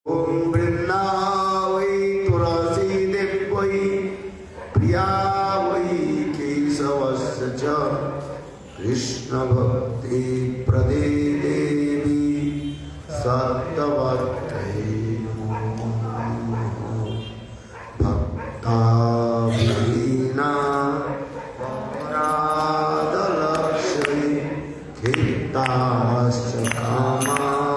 ओम वृंदा वै तुलसी देव्यै प्रिया वै केशवस्य च कृष्ण भक्ति प्रदे देवी सत्यवत्यै नमो भक्ता वीणा राधलक्ष्मी खिताश्च कामादिकरम्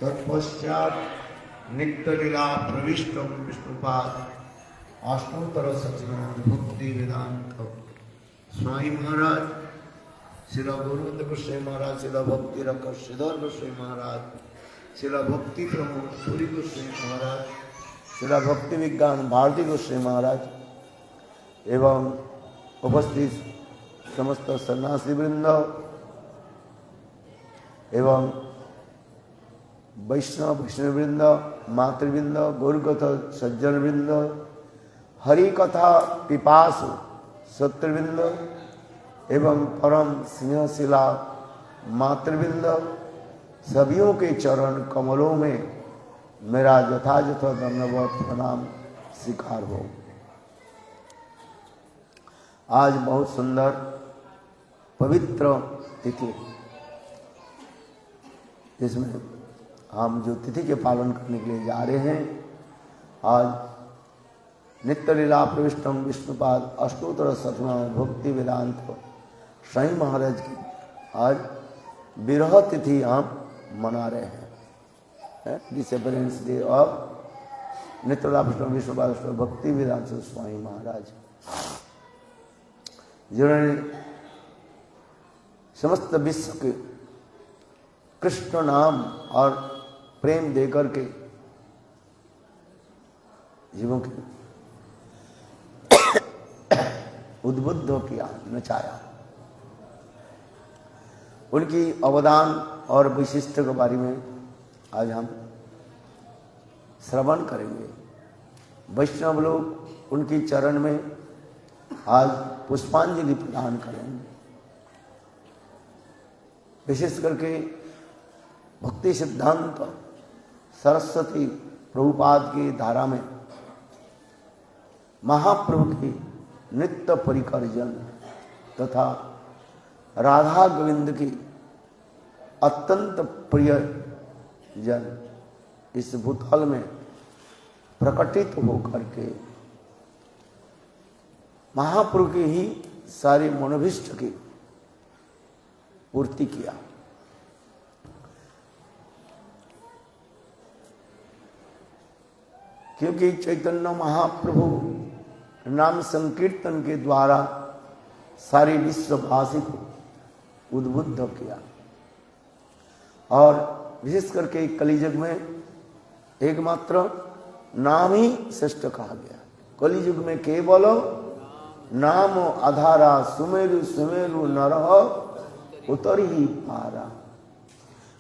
तत्पश्चात नित्य लीला प्रविष्टम विष्णुपाद अष्टोत्तर सचिदानंद भक्ति वेदांत स्वामी महाराज श्री गोविंद गोस्वामी महाराज श्री भक्ति रख श्रीधर गोस्वामी महाराज श्री भक्ति प्रमोद सूर्य गोस्वामी महाराज श्री भक्ति विज्ञान भारती गोस्वामी महाराज एवं उपस्थित समस्त सन्यासी वृंद एवं वैष्णववृंद मातृवृंद गौरगत सज्जनवृंद हरि कथा पिपासु शत्रुविंद एवं परम स्नेहशिला मातृविंद सभियों के चरण कमलों में मेरा यथायथ दंडवत प्रणाम स्वीकार हो। आज बहुत सुंदर पवित्र तिथि, जिसमें हम जो तिथि के पालन करने के लिए जा रहे हैं, आज नित्य लीला प्रविष्टम विष्णुपाद अष्टोत्तर शतमा भक्ति वेदांत स्वामी महाराज की आज विरह तिथि हम मना रहे हैं। डिसअपियरेंस डे ऑफ नित्य लीला प्रविष्टम विष्णुपाद भक्ति वेदांत स्वामी महाराज, जिन्होंने समस्त विश्व के कृष्ण नाम और प्रेम देकर के जीवों के उद्बुद्ध किया, नचाया। उनकी अवदान और विशिष्ट के बारे में आज हम श्रवण करेंगे। वैष्णव लोग उनकी चरण में आज पुष्पांजलि प्रदान करेंगे। विशेष करके भक्ति सिद्धांत सरस्वती प्रभुपाद की धारा में महाप्रभु की नित्य परिकर्जन तथा राधा गोविंद की अत्यंत प्रिय जन इस भूतल में प्रकटित होकर के महाप्रभु की ही सारे मनोभिष्ट की पूर्ति किया। क्योंकि चैतन्य महाप्रभु नाम संकीर्तन के द्वारा सारे विश्ववासी को उद्बुद्ध किया, और विशेष करके कलियुग में एकमात्र नाम ही श्रेष्ठ कहा गया। कलियुग में केवल नाम आधारा सुमेरु सुमेरु नरह उतर ही पारा।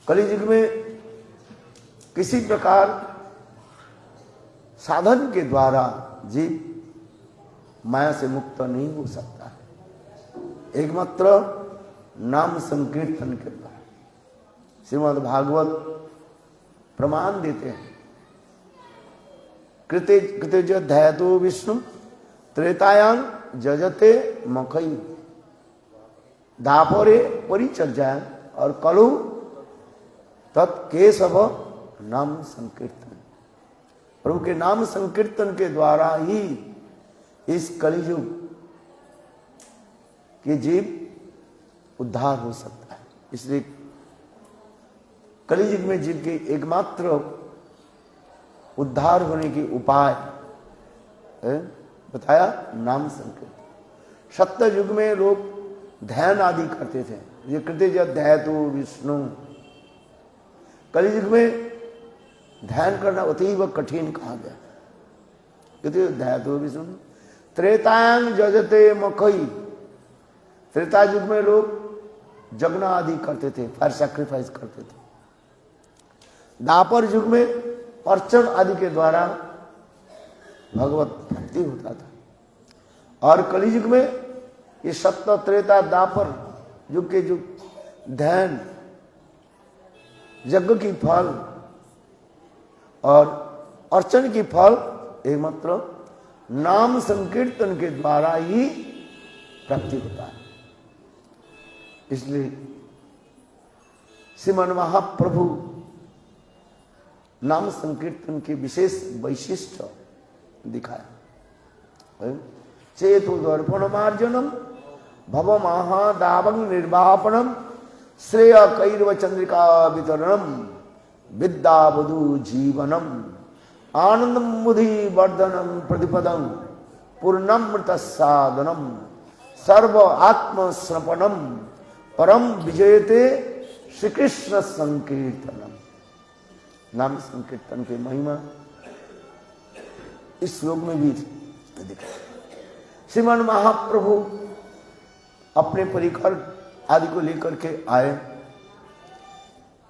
कलियुग में किसी प्रकार साधन के द्वारा जीव माया से मुक्त नहीं हो सकता है, एकमात्र नाम संकीर्तन के द्वारा। श्रीमद् भागवत प्रमाण देते हैं, कृते ध्यातो विष्णु त्रेतायां जजते मखई दापरे परिचर्या और कलु तत्केशव नाम संकीर्तन। प्रभु के नाम संकीर्तन के द्वारा ही इस कलियुग के जीव उद्धार हो सकता है। इसलिए कलियुग में जीव के एकमात्र उद्धार होने की उपाय बताया नाम संकीर्तन। सत्य युग में लोग ध्यान आदि करते थे, ये कृत्य ध्यातो विष्णु। कलियुग में ध्यान करना अतीव कठिन कहा गया। कृत्य ध्यातो विष्णु त्रेतायांग जजते मकई। त्रेता युग में लोग जगना आदि करते थे, फायर सैक्रिफाइस करते थे। दापर युग में अर्चन आदि के द्वारा भगवत भक्ति होता था। और कलियुग में ये सत्य त्रेता दापर युग के जो ध्यान यज्ञ की फल और अर्चन की फल एकमात्र नाम संकीर्तन के द्वारा ही प्राप्ति होता है। इसलिए श्रीमन महाप्रभु नाम संकीर्तन के विशेष वैशिष्ट दिखाया। चेतो दर्पण मार्जनम भव महादावं निर्वापनम श्रेय कैर्व चंद्रिका वितरणम विद्यावधु जीवनम आनंदम मुधि वर्धनम प्रतिपदम पूर्णमृत साधनम सर्व आत्म समर्पणम परम विजयते श्री कृष्ण संकीर्तनम। नाम संकीर्तन की महिमा इस श्लोक में भी दिखा। श्रीमान महाप्रभु अपने परिकर आदि को लेकर के आए।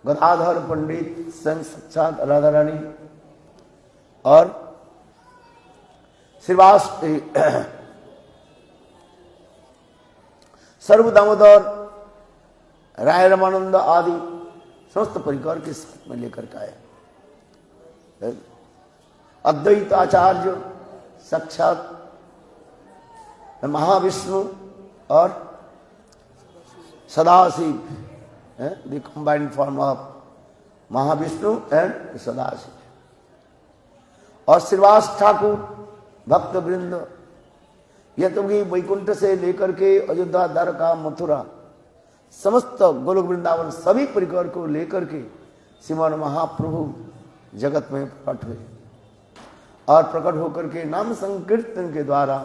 गदाधर पंडित स्वयं साक्षात राधा रानी और श्रीवास सर्व दामोदर राय रामानंद आदि समस्त परिवार के साथ में लेकर के आए। अद्वैत आचार्य साक्षात महाविष्णु और Sadashiv, the combined form of Mahavishnu and Sadashiv. और श्रीवास ठाकुर भक्त वृंद, यह तो कि वैकुंठ से लेकर के अयोध्या, द्वारका, मथुरा, समस्त गोलोक वृंदावन सभी परिवार को लेकर के श्रीमान महाप्रभु जगत में प्रकट हुए और प्रकट होकर के नाम संकीर्तन के द्वारा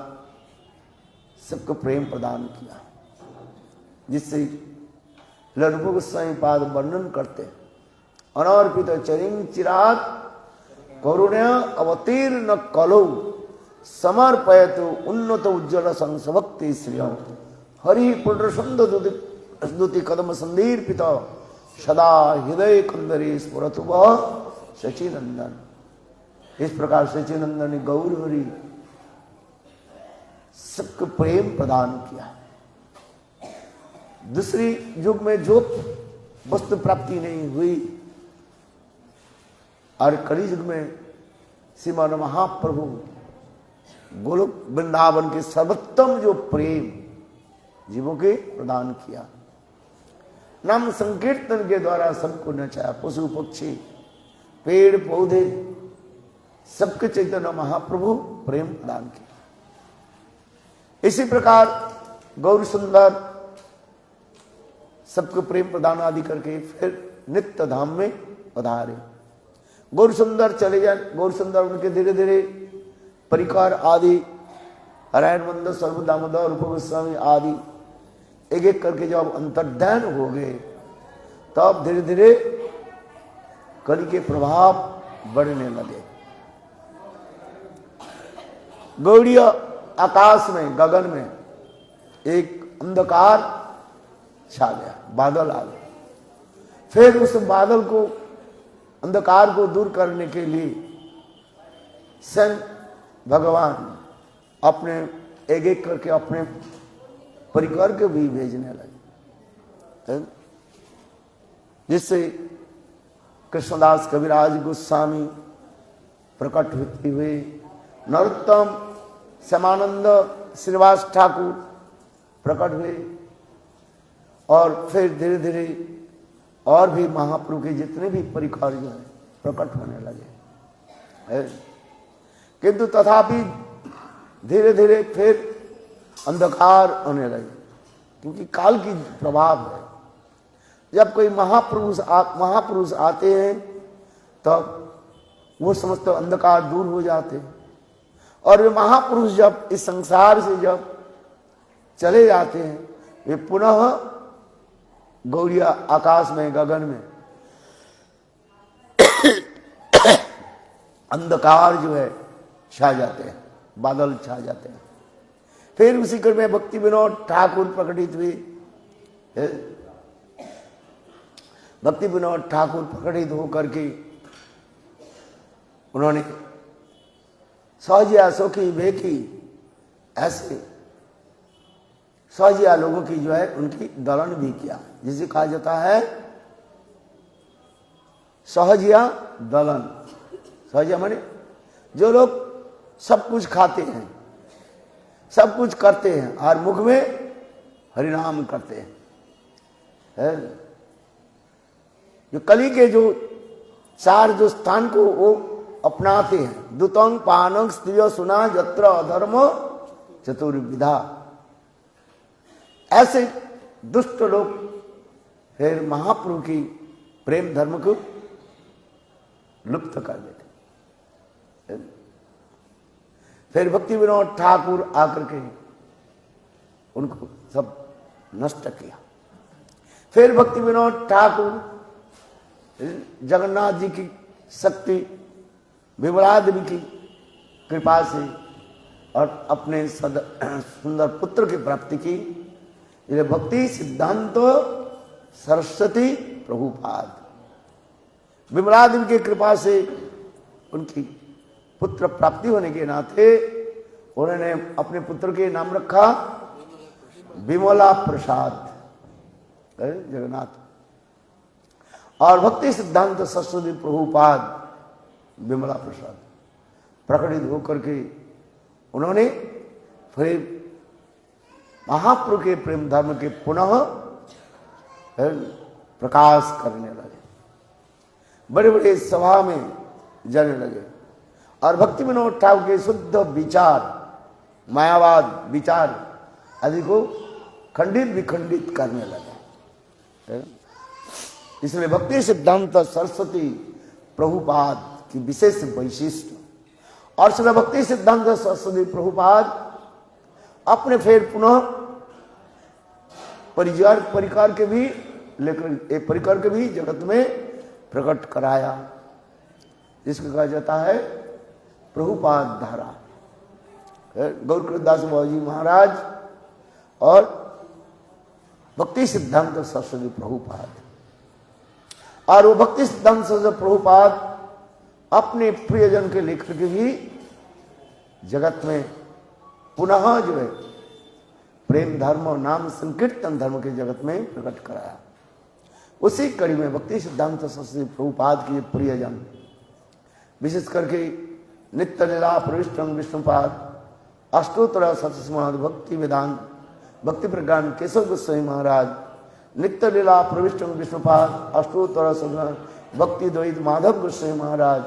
सबको प्रेम प्रदान किया, जिससे रूप गोस्वामी पाद वर्णन करते अनर्पित चरिंग चिराग करुण्य अवतीर्ण कलौ समर्पयतु उन्नत उज्ज्वल संसभक्ति श्रिय हरि पुण्यसुंदुति कदम संदीर्पित सदा हृदय कंदरे स्फुरतु वह सचिनंदन। इस प्रकार सचिनंदन ने गौर हरि सबको प्रेम प्रदान किया। दूसरी युग में जो वस्तु प्राप्ति नहीं हुई और कली युग में श्रीमान महाप्रभु गोलोक वृंदावन के सर्वोत्तम जो प्रेम जीवों के प्रदान किया, नाम संकीर्तन के द्वारा सबको नचाया। पशु पक्षी पेड़ पौधे सबके चैतन्य महाप्रभु प्रेम प्रदान किया। इसी प्रकार गौर सुंदर सबको प्रेम प्रदान आदि करके फिर नित्य धाम में पधारे। गौर सुंदर चले जाए, गौर सुंदर उनके धीरे धीरे परिकार आदि नारायण मंद सर्व दामोदर रूप गोस्वामी आदि एक एक करके जब अंतर्धान हो गए, तब धीरे धीरे कली के प्रभाव बढ़ने लगे। गौड़ीय आकाश में, गगन में एक अंधकार छा गया, बादल आ गए। फिर उस बादल को, अंधकार को दूर करने के लिए स्वयं भगवान अपने एक एक करके अपने परिवार को भी भेजने लगे, जिससे कृष्णदास कविराज गोस्वामी प्रकट होते हुए नरोत्तम श्यामानंद श्रीवास ठाकुर प्रकट हुए और फिर धीरे धीरे और भी महाप्रभु के जितने भी परिकार जो है प्रकट होने लगे। किंतु तथापि धीरे धीरे फिर अंधकार होने लगे, क्योंकि काल की प्रभाव है। जब कोई महापुरुष आते हैं तब वो समस्त अंधकार दूर हो जाते हैं, और वे महापुरुष जब इस संसार से जब चले जाते हैं, वे पुनः गौड़ीय आकाश में, गगन में अंधकार जो है छा जाते हैं, बादल छा जाते हैं। फिर उसी क्रम में भक्ति विनोद ठाकुर प्रकटित हुए। भक्ति विनोद ठाकुर प्रकटित होकर के उन्होंने सहजिया सौखी बेकी ऐसे सहजिया लोगों की जो है उनकी दलन भी किया, जिसे कहा जाता है सहजिया दलन। सहजिया माने जो लोग सब कुछ खाते हैं, सब कुछ करते हैं और मुख में हरिनाम करते हैं। जो कली के जो चार जो स्थान को वो अपनाते हैं, दुतंग पानंग स्त्रिय सुना जत्र अधर्म चतुर्विधा, ऐसे दुष्ट लोग फिर महाप्रभु की प्रेम धर्म को लुप्त कर देते। फिर भक्ति विनोद ठाकुर आकर के उनको सब नष्ट किया। फिर भक्ति विनोद ठाकुर जगन्नाथ जी की शक्ति, विमला देवी की कृपा से और अपने सुंदर पुत्र की प्राप्ति की। ये भक्ति सिद्धांत सरस्वती प्रभुपाद, विमला देवी की कृपा से उनकी पुत्र प्राप्ति होने के नाते उन्होंने अपने पुत्र के नाम रखा विमला प्रसाद जगन्नाथ। और भक्ति सिद्धांत सरस्वती प्रभुपाद विमला प्रसाद प्रकटित होकर के उन्होंने फिर महाप्रभु के प्रेम धर्म के पुनः प्रकाश करने लगे, बड़े बड़े सभा में जाने लगे और भक्ति विनोद ठाकुर के शुद्ध विचार, मायावाद विचार आदि को खंडित विखंडित करने लगे। इसलिए भक्ति सिद्धांत सरस्वती प्रभुपाद की विशेष वैशिष्ट और श्री भक्ति सिद्धांत सरस्वती प्रभुपाद अपने फिर पुनः परिकार के भी लेकर परिकर के भी जगत में प्रकट कराया, जिसको कहा जाता है प्रभुपाद धारा। गौरकृतदास बाबू जी महाराज और भक्ति सिद्धांत सरस्वती प्रभुपाद, और वो भक्ति सिद्धांत सरस्वती प्रभुपाद अपने प्रियजन के लेकर के भी जगत में पुनः जो है प्रेम धर्म और नाम संकीर्तन धर्म के जगत में प्रकट कराया। उसी कड़ी में भक्ति सिद्धांत सरस्वती प्रभुपाद के प्रियजन विशेष करके नित्य लीला प्रविष्टम विष्णुपाद अष्टोत्तर सतस्माद भक्ति वेदांत भक्ति प्रज्ञान केशव गोस्वामी महाराज, नित्य लीला प्रविष्टम विष्णुपाद अष्टोत्तर सतस्माद भक्ति द्वैत माधव गोस्वामी महाराज,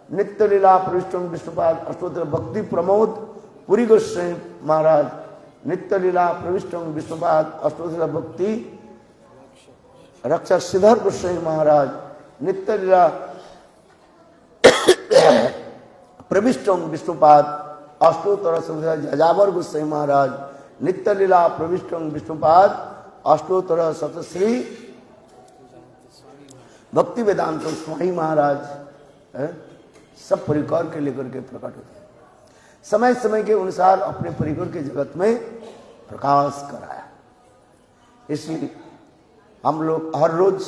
नित्य लीला प्रविष्टम विष्णुपाद अष्टोत्तर भक्ति प्रमोद पुरी गोस्वामी महाराज, नित्य लीला प्रविष्टम विष्णुपाद अष्टोत्तर भक्ति रक्षक श्रीधर गोस्वामी महाराज, नित्य लीला प्रविष्टम विष्णुपाद अष्टोत्तर जजावर गोस्वामी महाराज, नित्य लीला प्रविष्टम विष्णुपाद अष्टोत्तर सतश्री भक्ति वेदांत स्वामी महाराज, सब परिकर के लेकर के प्रकट होते हैं। समय समय के अनुसार अपने परिकर के जगत में प्रकाश कराया। इसलिए हम लोग हर रोज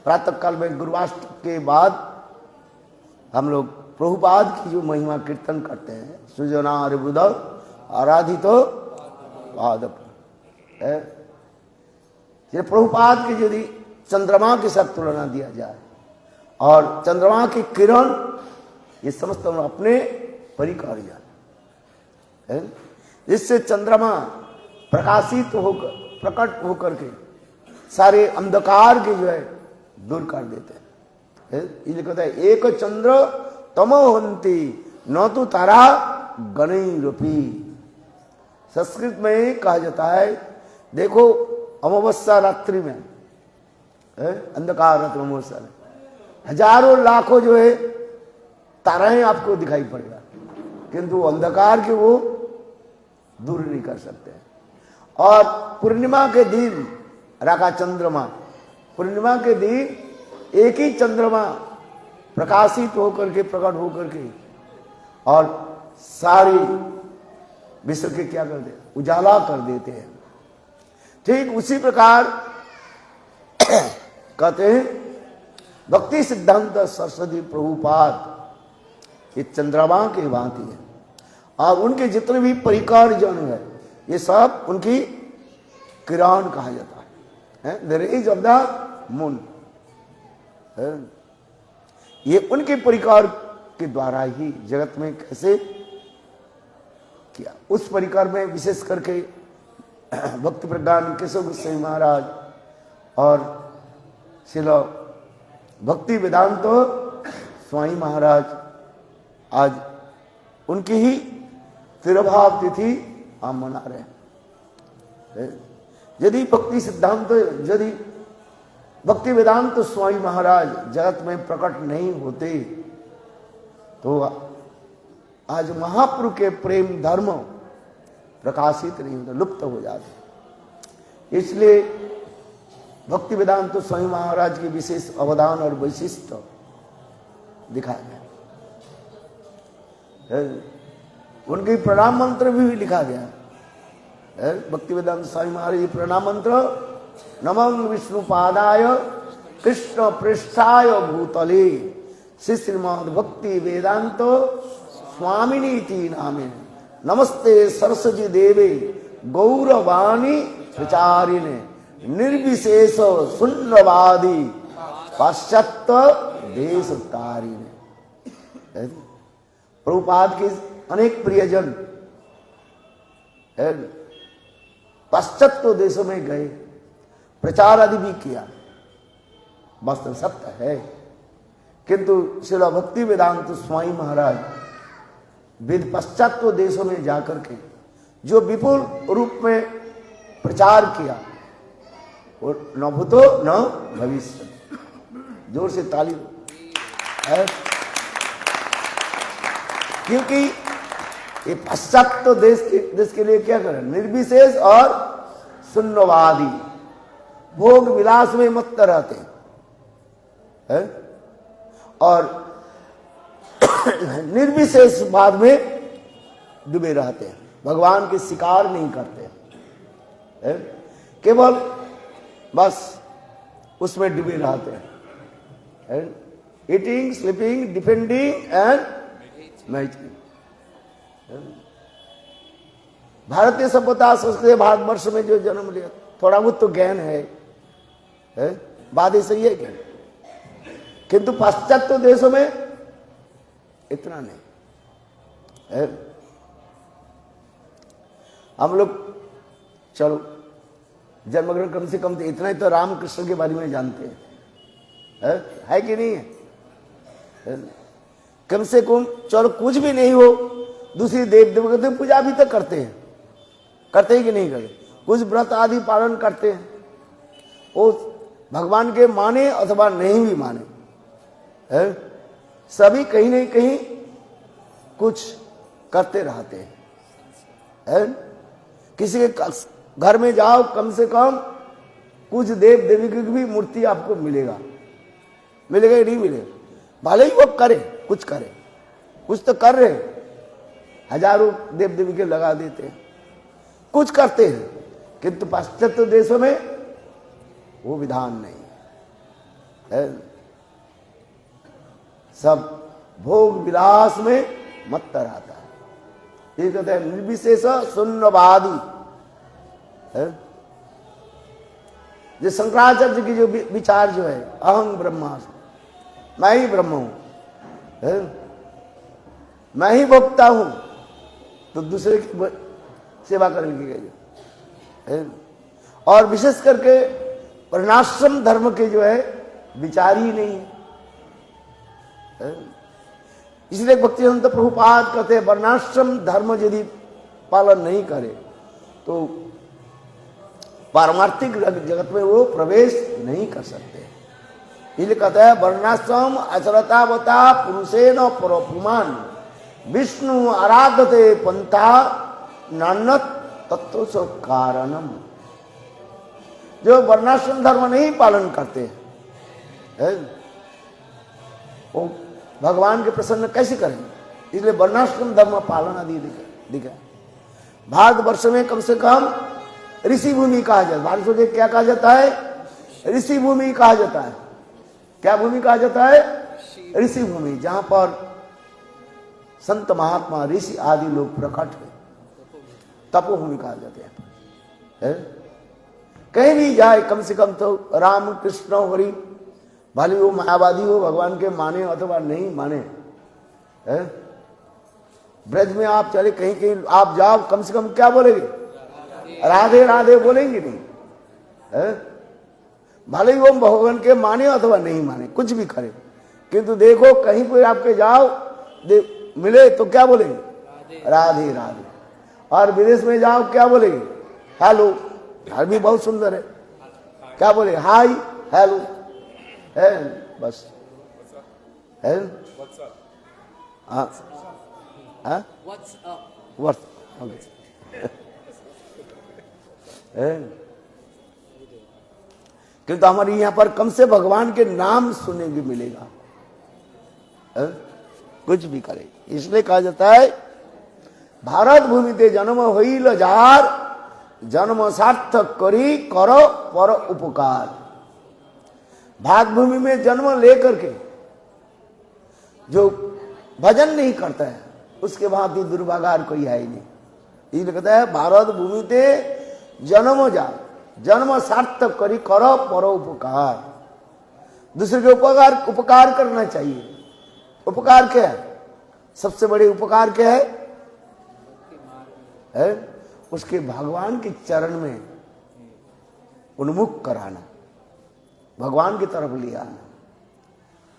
प्रातः काल में गुरुवाष्ट के बाद हम लोग प्रभुपाद की जो महिमा कीर्तन करते हैं, सुजना बुध आराधितो पाद, प्रभुपाद की यदि चंद्रमा के साथ तुलना दिया जाए और चंद्रमा की किरण ये समस्त अपने परिकर जाए, जिससे चंद्रमा प्रकाशित होकर प्रकट होकर के सारे अंधकार के जो है दूर कर देते हैं। ये कहता है एक चंद्र तमोहंती न तो तारा गणई रूपी। संस्कृत में कहा जाता है, देखो अमावस्या रात्रि में अंधकार रात्रि अमावस्या में हजारों लाखों जो है ताराएं आपको दिखाई पड़ेगा, किंतु अंधकार के वो दूर नहीं कर सकते। और पूर्णिमा के दिन राखा चंद्रमा, पूर्णिमा के दिन एक ही चंद्रमा प्रकाशित होकर के प्रकट होकर के और सारी विश्व के क्या करते हैं, उजाला कर देते हैं। ठीक उसी प्रकार कहते हैं भक्ति सिद्धांत सरस्वती प्रभुपाद ये चंद्रमा की भांति है, और उनके जितने भी परिकार जन है ये सब उनकी किरण कहा जाता है, the rays of the moon. ये उनके परिकार के द्वारा ही जगत में कैसे किया। उस परिकार में विशेष करके भक्ति प्रज्ञान केशव गोस्वामी महाराज और श्रील भक्ति वेदांत स्वामी महाराज आज उनकी ही तिरुभाव तिथि हम मना रहे हैं। यदि भक्ति सिद्धांत यदि भक्ति वेदांत स्वामी महाराज जगत में प्रकट नहीं होते तो आज महाप्रभु के प्रेम धर्म प्रकाशित नहीं होता, लुप्त हो जाते। इसलिए भक्ति वेदांत स्वामी महाराज के विशेष अवदान और वैशिष्ट दिखाया गया। उनके प्रणाम मंत्र भी लिखा गया है। भक्ति वेदांत स्वामी महाराज प्रणाम मंत्र नमं विष्णुपादाय कृष्ण पृष्ठाय भूतले श्री श्रीमद् भक्ति वेदांत स्वामिनी थी नामे नमस्ते सरस्वती देवे गौरवाणी विचारिणे निर्विशेष शून्यवादी पाश्चात्य देश तारिणे। प्रभुपाद के अनेक प्रियजन पाश्चात्य देशों में गए, प्रचार आदि भी किया, वास्तव सत्य है। किंतु श्रील भक्ति वेदांत स्वामी महाराज वेद पाश्चात्य देशों में जाकर के जो विपुल रूप में प्रचार किया, वो न भूतो न भविष्य। जोर से ताली है, क्योंकि ये पाश्चात्य देश के लिए क्या करें, निर्विशेष और शून्यवादी, भोग विलास में मत रहते हैं और निर्विशेष बाद में डूबे रहते हैं, भगवान के शिकार नहीं करते हैं, केवल बस उसमें डूबे रहते हैं, eating, sleeping, depending and matching. भारतीय सभ्यता संस्कृति भारतवर्ष में जो जन्म लिया, थोड़ा बहुत तो ज्ञान है, बात ही सही है क्या, किंतु पाश्चात्य देशों में इतना नहीं। हम लोग चलो जन्म ग्रहण कम से कम तो इतना ही तो रामकृष्ण के बारे में जानते हैं, है कि नहीं है? कम से कम चलो कुछ भी नहीं हो, दूसरी देव देवता की पूजा भी तो करते हैं कि नहीं करते, कुछ व्रत आदि पालन करते हैं, वो भगवान के माने अथवा नहीं भी माने, सभी कहीं नहीं कहीं कुछ करते रहते हैं। किसी के घर में जाओ, कम से कम कुछ देव देवी की भी मूर्ति आपको मिलेगा या नहीं मिलेगा, भले ही वो करे, कुछ करे, कुछ तो कर रहे, हजारों देव देवी के लगा देते हैं, कुछ करते हैं, किंतु पाश्चात्य देशों में वो विधान नहीं है। सब भोग विलास में मत रहता है, ये कहते हैं निर्विशेष शून्यवादी। जो शंकराचार्य की जो विचार जो है, अहं ब्रह्मास्मि, मैं ही ब्रह्म हूं, मैं ही भोक्ता हूं, तो दूसरे की सेवा करने की गई। और विशेष करके वर्णाश्रम धर्म के जो है विचार ही नहीं है। इसलिए भक्तिवेदांत प्रभुपाद कहते हैं वर्णाश्रम धर्म यदि पालन नहीं करे तो पारमार्थिक जगत में वो प्रवेश नहीं कर सकते। इसलिए कहता है वर्णाश्रम अचरतावता पुरुषेण परोपुमान विष्णु आराधते पंथा नान्यत तत्व कारणम। जो वर्णाश्रम धर्म नहीं पालन करते हैं वो भगवान के प्रसन्न कैसे करेंगे। इसलिए वर्णाश्रम धर्म पालन आदि दिखा। भारतवर्ष में कम से कम ऋषि भूमि कहा जाता है। भारत में क्या कहा जाता है, ऋषि भूमि कहा जाता है। क्या भूमि कहा जाता है, ऋषि भूमि, जहां पर संत महात्मा ऋषि आदि लोग प्रकट हुए, तपोभूमि कहा जाते हैं। कहीं भी जाए कम से कम तो राम कृष्ण हरि, भले वो मायावादी हो, भगवान के माने अथवा नहीं माने, ब्रज में आप चले, कहीं कहीं आप जाओ, कम से कम क्या बोलेंगे, राधे राधे बोलेंगे नहीं। भले ही वो भगवान के माने अथवा नहीं माने, कुछ भी करे, किंतु देखो कहीं पर आपके जाओ मिले तो क्या बोलेंगे, राधे राधे। और विदेश में जाओ क्या बोलेंगे, हेलो, घर भी बहुत सुंदर है, क्या बोले, हाय हेलो, है बस, है किंतु हमारे यहाँ पर कम से भगवान के नाम सुनने को मिलेगा, कुछ भी करे। इसलिए कहा जाता है भारत भूमि ते जन्म होइल जार, जन्म सार्थक करी करो पर उपकार। भारत भूमि में जन्म लेकर के जो भजन नहीं करता है, उसके भांति दुर्भागार कोई है ही नहीं। इसलिए कहता है भारत भूमि ते जन्म जा जन्म सार्थक करी करो परो उपकार। दूसरे के उपकार करना चाहिए। उपकार क्या है? सबसे बड़े उपकार क्या है? उसके भगवान के चरण में उन्मुख कराना, भगवान की तरफ ले आना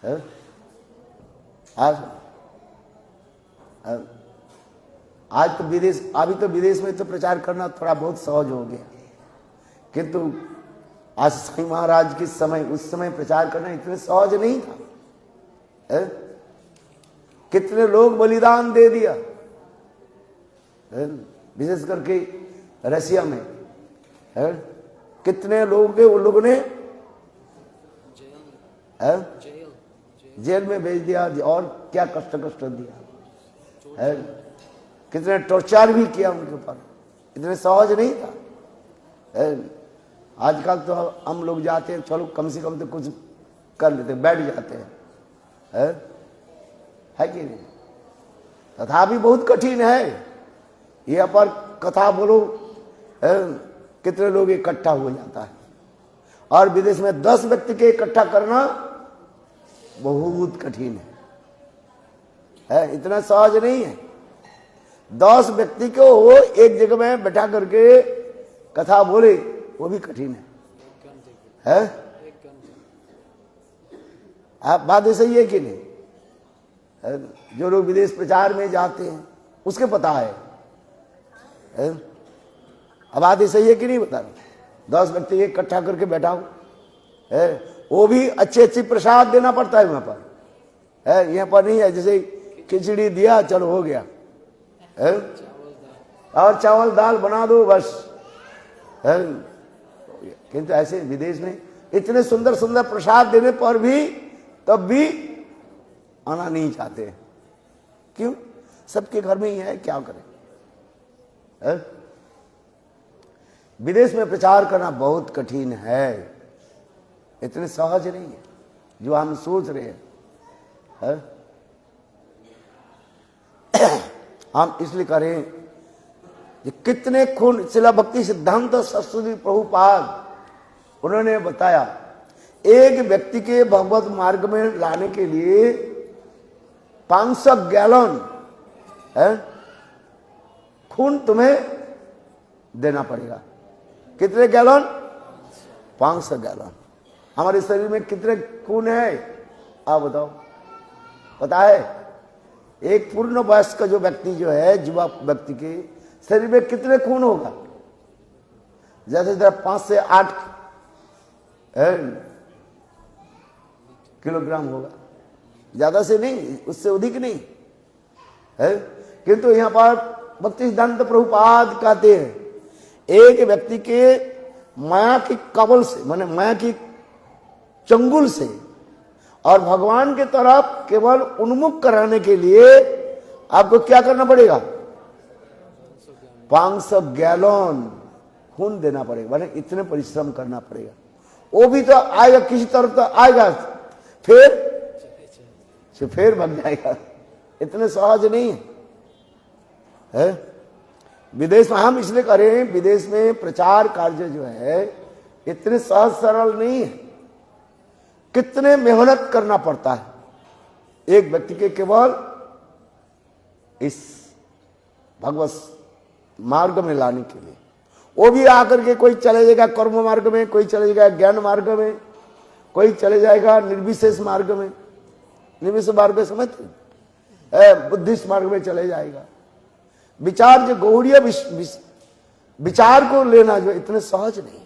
है? आज तो विदेश, अभी तो विदेश में तो प्रचार करना थोड़ा बहुत सहज हो गया, किंतु आज साईं महाराज के समय, उस समय प्रचार करना इतने सहज नहीं था है? कितने लोग बलिदान दे दिया है? विशेष करके रसिया में है? कितने लोग थे, उन लोगों ने जेल में भेज दिया और क्या कष्ट दिया है? कितने टॉर्चर भी किया उनके ऊपर, इतने सहज नहीं था है? आजकल तो हम लोग जाते हैं, चलो कम से कम तो कुछ कर लेते, बैठ जाते हैं है कि नहीं? तथापि बहुत कठिन है। यहाँ पर कथा बोलो कितने लोग इकट्ठा हो जाता है, और विदेश में 10 व्यक्ति के इकट्ठा करना बहुत कठिन है? इतना सहज नहीं है। 10 व्यक्ति को वो एक जगह में बैठा करके कथा बोले, वो भी कठिन है? आप बात सही है कि नहीं? जो लोग विदेश प्रचार में जाते हैं उसके पता है? अब बात सही है कि नहीं बता रहा? 10 व्यक्ति इकट्ठा करके बैठाओ है, वो भी अच्छी प्रसाद देना पड़ता है वहां पर है? यहाँ पर नहीं है, जैसे खिचड़ी दिया चलो हो गया है? और चावल दाल बना दो बस है? किंतु ऐसे विदेश में इतने सुंदर सुंदर प्रसाद देने पर भी तब भी आना नहीं चाहते। क्यों? सबके घर में ही है, क्या करें है? विदेश में प्रचार करना बहुत कठिन है, इतने सहज नहीं है जो हम सोच रहे हैं है? हम इसलिए करें कि कितने खून, शिला भक्ति सिद्धांत सरस्वती प्रभुपाद उन्होंने बताया, एक व्यक्ति के भगवत मार्ग में लाने के लिए 500 गैलन है खून तुम्हें देना पड़ेगा। कितने गैलन? 500 गैलन। हमारे शरीर में कितने खून है आप बताओ? पता है? एक पूर्ण वयस्क जो व्यक्ति जो है, युवा व्यक्ति के शरीर में कितने खून होगा? जैसे 5 से 8 किलोग्राम होगा, ज्यादा से नहीं, उससे अधिक नहीं है। किंतु यहाँ पर भक्ति सिद्धांत प्रभुपाद कहते हैं, एक व्यक्ति के माया की कबल से, माने माया की चंगुल से और भगवान की तरफ केवल उन्मुख कराने के लिए आपको क्या करना पड़ेगा? 500 गैलन खून देना पड़ेगा, माने इतने परिश्रम करना पड़ेगा। वो भी तो आएगा, किसी तरफ तो आएगा, फिर भाग जाएगा। इतने सहज नहीं है? विदेश में हम इसलिए करें, विदेश में प्रचार कार्य जो है इतने सहज सरल नहीं है, कितने मेहनत करना पड़ता है एक व्यक्ति के केवल इस भगवत मार्ग में लाने के लिए। वो भी आकर के कोई चले जाएगा कर्म मार्ग में, कोई चले जाएगा ज्ञान मार्ग में, कोई चले जाएगा निर्विशेष मार्ग में। निर्विशेष मार्ग में समझते, बुद्धिस्ट मार्ग में चले जाएगा। विचार जो गौड़ीय विचार को लेना जो इतने सहज नहीं,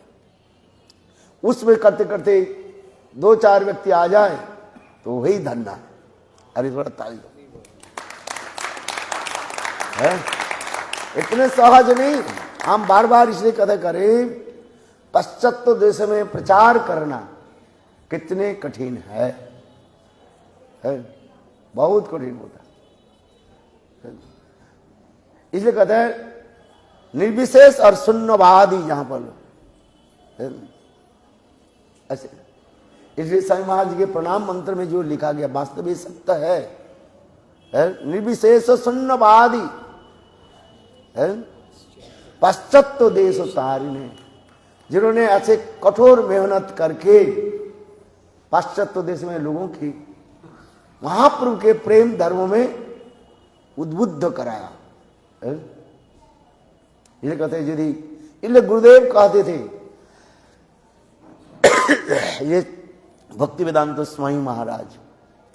उसमें करते करते 2-4 व्यक्ति आ जाए तो वही धन्ना। अरे थोड़ा ताली दो है? इतने सहज नहीं। हम बार बार इसलिए कथा करें, पाश्चात्य देश में प्रचार करना कितने कठिन है? बहुत कठिन होता है। इसलिए कहते हैं निर्विशेष और शून्यवादी जहां पर ऐसे। इसलिए स्वामी महाराज के प्रणाम मंत्र में जो लिखा गया वास्तव में सत्य निर्विशेष शून्यवादी, पाश्चात्य देश तारिणे, जिन्होंने ऐसे कठोर मेहनत करके पाश्चात्य देश में लोगों की महाप्रभु के प्रेम धर्म में उद्बुद्ध कराया। ये कहते हैं यदि, इसलिए गुरुदेव कहते थे, ये भक्ति वेदांत स्वामी महाराज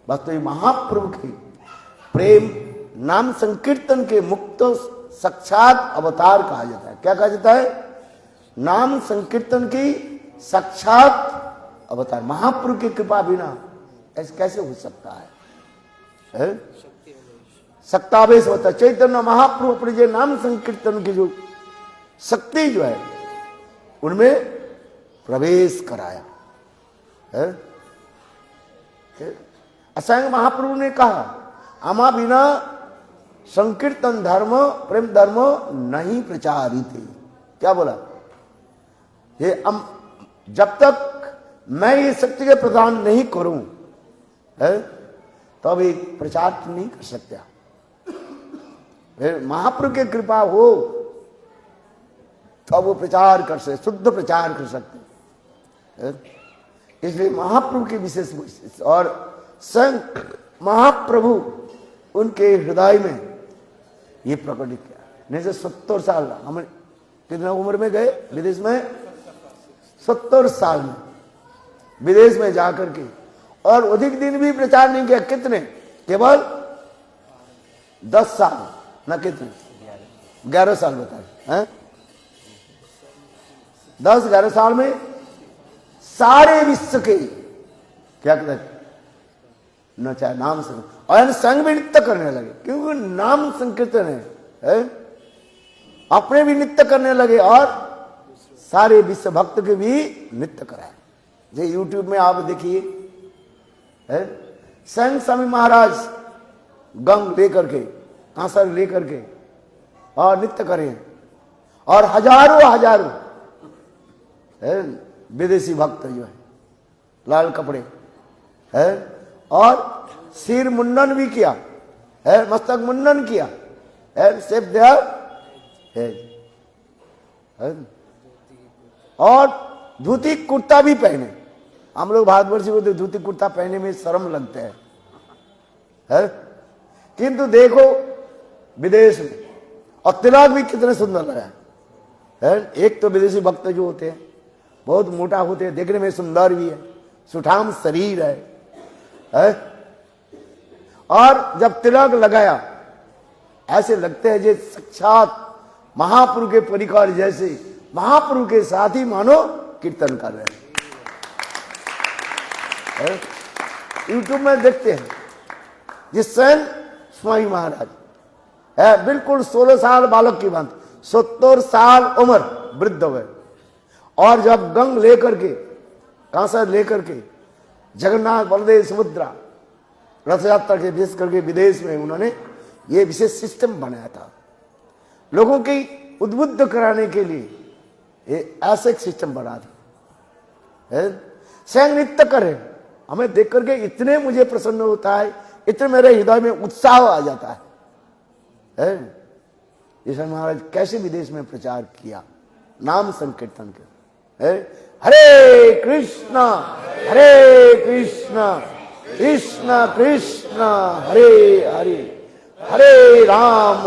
वास्तव महाप्रभु के प्रेम नाम संकीर्तन के मुक्त साक्षात अवतार कहा जाता है। क्या कहा जाता है? नाम संकीर्तन की साक्षात अवतार। महाप्रभु की कृपा बिना ऐसे कैसे हो सकता है? शक्तावेश होता है। चैतन्य महाप्रभु अपने जो नाम संकीर्तन की जो शक्ति जो है उनमें प्रवेश कराया है। असंग महाप्रभु ने कहा, आमा बिना संकीर्तन धर्म प्रेम धर्म नहीं प्रचारित। क्या बोला? ये जब तक मैं ये शक्ति के प्रदान नहीं करूं तब एक प्रचार नहीं कर सकता। महाप्रभु की कृपा हो तब वो प्रचार कर सकते, शुद्ध प्रचार कर सकते। इसलिए महाप्रभु के विशेष और संग महाप्रभु उनके हृदय में ये प्रकट किया। नहीं से 70 साल हम कितना उम्र में गए विदेश में? 70 साल में विदेश में जाकर के, और अधिक दिन भी प्रचार नहीं किया। कितने? केवल 10 साल ना, कितने? 11 साल बता, 10-11 साल में सारे विश्व के क्या कहते हैं न चाहे नाम संग, और संग भी नृत्य करने लगे, क्योंकि नाम संकीर्तन है। अपने भी नृत्य करने लगे और सारे विश्व भक्त के भी नृत्य कराए। जो यूट्यूब में आप देखिए, संग स्वामी महाराज गंग लेकर के, कांसर लेकर के और नृत्य करें, और हजारों विदेशी भक्त जो है लाल कपड़े है, और सिर मुंडन भी किया है, मस्तक मुंडन किया है, सेफ देयर है, और धोती कुर्ता भी पहने। हम लोग भारतवर्षी को धोती कुर्ता पहने में शर्म लगता है, किंतु देखो विदेश में, और तिलक भी कितने सुंदर लगा है। एक तो विदेशी भक्त जो होते हैं बहुत मोटा होते हैं, देखने में सुंदर भी है, सुठाम शरीर है, और जब तिलक लगाया ऐसे लगते हैं जैसे साक्षात महाप्रभु के परिकर जैसे महाप्रभु के साथ ही मानो कीर्तन कर रहे हैं। यूट्यूब में देखते हैं जिस स्वयं स्वामी महाराज है, बिल्कुल 16 साल बालक की बात, 70 साल उम्र वृद्ध हुए, और जब गंग लेकर के, कांसर लेकर के जगन्नाथ बलदेव सुभद्रा रथ यात्रा के विशेष करके विदेश में उन्होंने ये विशेष सिस्टम बनाया था लोगों की उद्बुद्ध कराने के लिए। ये ऐसे एक सिस्टम बना था। स्वयं नृत्य करे, हमें देख करके इतने मुझे प्रसन्न होता है, इतने मेरे हृदय में उत्साह आ जाता है। ईश्वर महाराज कैसे विदेश में प्रचार किया नाम संकीर्तन के। हरे कृष्णा कृष्ण कृष्ण हरे हरे, हरे राम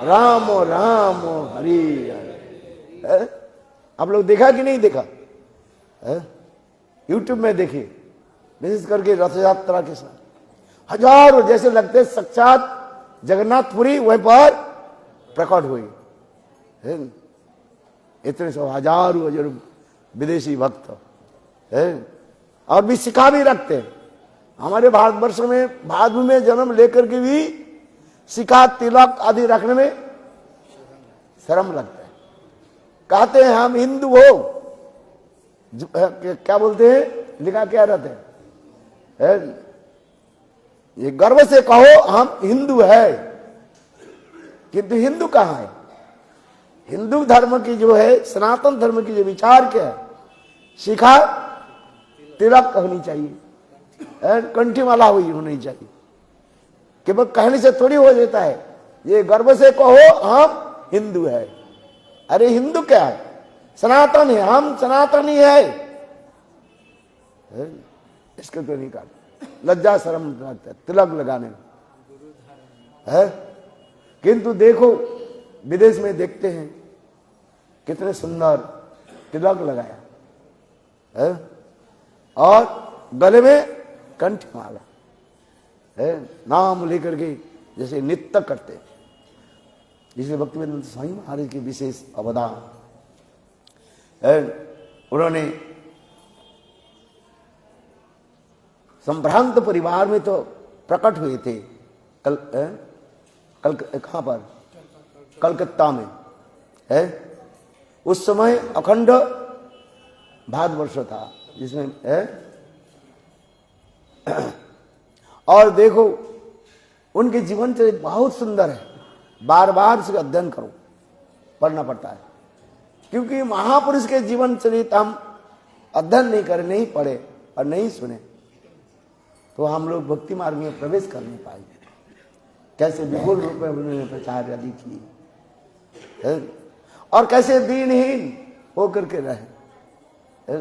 राम राम हरे हरे। आप लोग देखा कि नहीं देखा? यूट्यूब में देखिए, विशेष करके रथ यात्रा के साथ हजारों जैसे लगते साक्षात जगन्नाथपुरी वहीं पर प्रकट हुई। इतने सब हजारों विदेशी भक्त है, और भी सिखा भी रखते हैं। हमारे भारतवर्ष में भारत में जन्म लेकर के भी सिखा तिलक आदि रखने में शर्म लगता है। कहते हैं हम हिंदू हो, क्या बोलते हैं, लिखा क्या रहते हैं, ये गर्व से कहो हम हिंदू है, किंतु हिंदू कहाँ है? हिंदू धर्म की जो है, सनातन धर्म की जो विचार क्या है, शिखा तिलक होनी चाहिए, कंठी माला हुई होनी चाहिए, केवल कहने से थोड़ी हो जाता है। ये गर्व से कहो हम हिंदू है। अरे हिंदू क्या है? सनातन है, हम सनातनी है। इसके तो नहीं कर लज्जा शर्म लगता है तिलक लगाने में है। किंतु देखो विदेश में देखते हैं कितने सुंदर तिलक लगाया है और गले में कंठमाला है, नाम लेकर के जैसे नित्य करते। जिसे भक्तिवेदांत स्वामी महाराज के विशेष अवदान है। उन्होंने संभ्रांत परिवार में तो प्रकट हुए थे। कहाँ पर? कलकत्ता में है। उस समय अखंड भारतवर्ष था जिसमें है। और देखो उनके जीवन चरित्र बहुत सुंदर है। बार बार उसका अध्ययन करो, पढ़ना पड़ता है। क्योंकि महापुरुष के जीवन चरित्र हम अध्ययन नहीं करें, नहीं पढ़े और नहीं सुने तो हम लोग भक्ति मार्ग में प्रवेश कर नहीं पाएंगे। कैसे विपुल रूप में उन्होंने प्रचार आदि किए और कैसे दीनहीन होकर के रहे।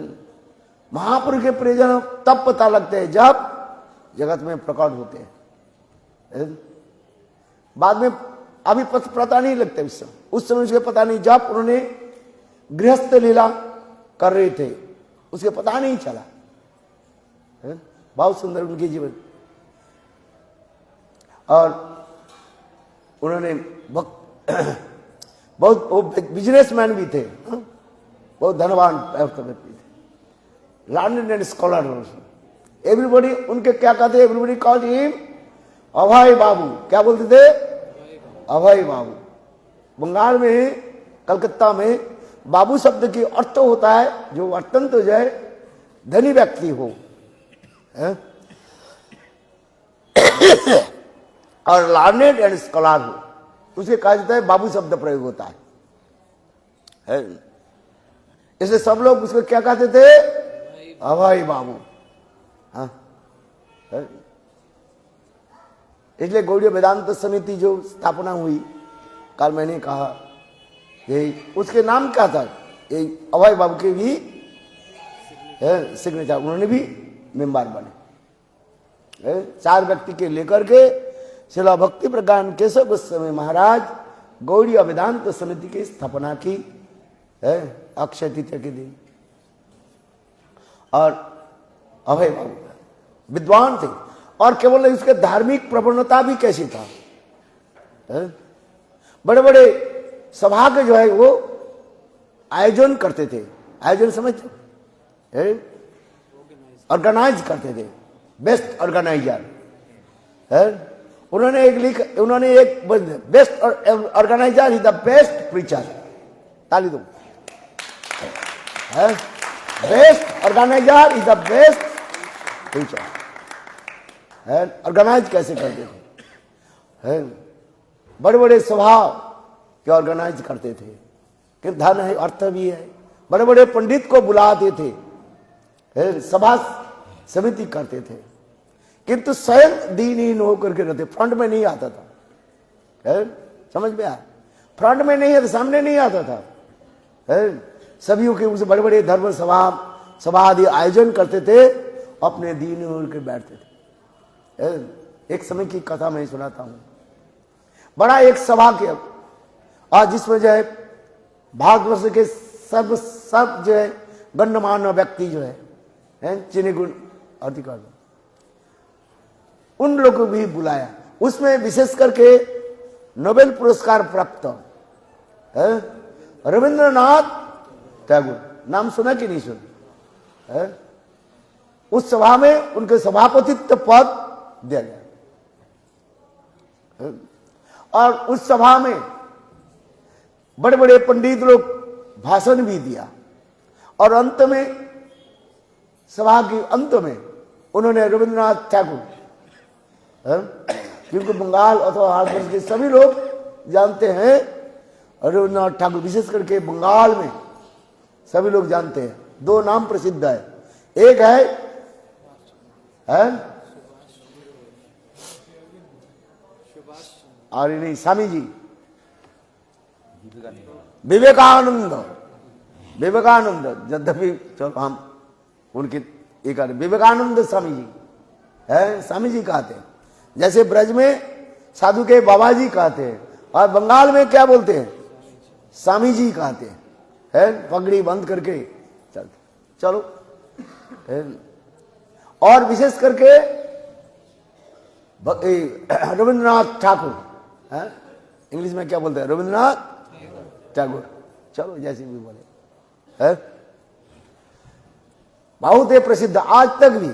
महापुरुष के प्रयोजन तब पता लगते हैं जब जगत में प्रकट होते हैं। बाद में अभी पता नहीं लगता उस समय उसके पता नहीं। जब उन्होंने गृहस्थ लीला कर रहे थे उसके पता नहीं चला। बहुत सुंदर उनके जीवन। और उन्होंने बहुत बिजनेसमैन भी थे, बहुत धनवान व्यक्ति थे, लर्नड एंड स्कॉलर। एवरीबॉडी उनके क्या कहते? एवरीबॉडी कॉल्ड हिम अभय बाबू। क्या बोलते थे? अभय बाबू। बंगाल में कलकत्ता में बाबू शब्द की अर्थ होता है जो अत्यंत जो है धनी व्यक्ति हो और लर्नेड एंड स्कॉलर हो, उसके कहा जाता है बाबू शब्द प्रयोग होता है। इसलिए सब लोग उसको क्या कहते थे? अभय बाबू। हाँ, इसलिए गौड़ीय वेदांत समिति जो स्थापना हुई, कल मैंने कहा यही उसके नाम क्या था? यही अभय बाबू के भी सिग्नेचर, उन्होंने भी मेंबर बने। 4 व्यक्ति के लेकर के श्रील भक्ति प्रज्ञान केशव गोस्वामी महाराज गौड़ीय वेदांत समिति की स्थापना की है अक्षय तृतीया के दिन। और अभय बाबू विद्वान थे और केवल उसके धार्मिक प्रवणता भी कैसी था। बड़े बड़े सभा के जो है वो आयोजन करते थे। आयोजन समझते? ऑर्गेनाइज करते थे। बेस्ट ऑर्गेनाइजर है। उन्होंने एक best organiser is the best preacher. ताली दो। Best organiser is the best preacher. Organise कैसे करते थे? बड़े बड़े सभा के ऑर्गेनाइज करते थे कि धन है, अर्थ भी है। बड़े बड़े पंडित को बुलाते थे, सभा समिति करते थे, किंतु स्वयं दीनहीन होकर के रहते। फ्रंट में नहीं आता था। समझ में आया? फ्रंट में नहीं आता, सामने नहीं आता था। सभी के उस बड़े बड़े धर्म सभा आदि आयोजन करते थे, अपने दीन होकर बैठते थे। एक समय की कथा मैं सुनाता हूं। बड़ा एक सभा के आज जिसमें जो है भारतवर्ष के सब जो है गण्यमान्य व्यक्ति जो है चिन्ह गुण अधिकार उन लोगों को भी बुलाया। उसमें विशेष करके नोबेल पुरस्कार प्राप्त रविंद्रनाथ टैगोर, नाम सुना कि नहीं सुना? उस सभा में उनके सभापतित्व पद दिया गया और उस सभा में बड़े बड़े पंडित लोग भाषण भी दिया और अंत में सभा के अंत में उन्होंने रविंद्रनाथ टैगोर, क्योंकि बंगाल अथवा भारतवर्ष के सभी लोग जानते हैं रविंद्रनाथ टैगोर, विशेष करके बंगाल में सभी लोग जानते हैं। 2 नाम प्रसिद्ध है। एक है और नहीं स्वामी जी विवेकानंद, विवेकानंद, यद्यपि चलो हम उनके एक विवेकानंद स्वामी जी है, स्वामी जी कहते हैं। जैसे ब्रज में साधु के बाबा जी कहते हैं, और बंगाल में क्या बोलते हैं, स्वामी जी कहते हैं, है पगड़ी बंद करके चलते। चलो, और विशेष करके रविंद्रनाथ ठाकुर, इंग्लिश में क्या बोलते हैं, रविंद्रनाथ टैगोर, चलो जैसे भी बोले, है बहुत ही प्रसिद्ध, आज तक भी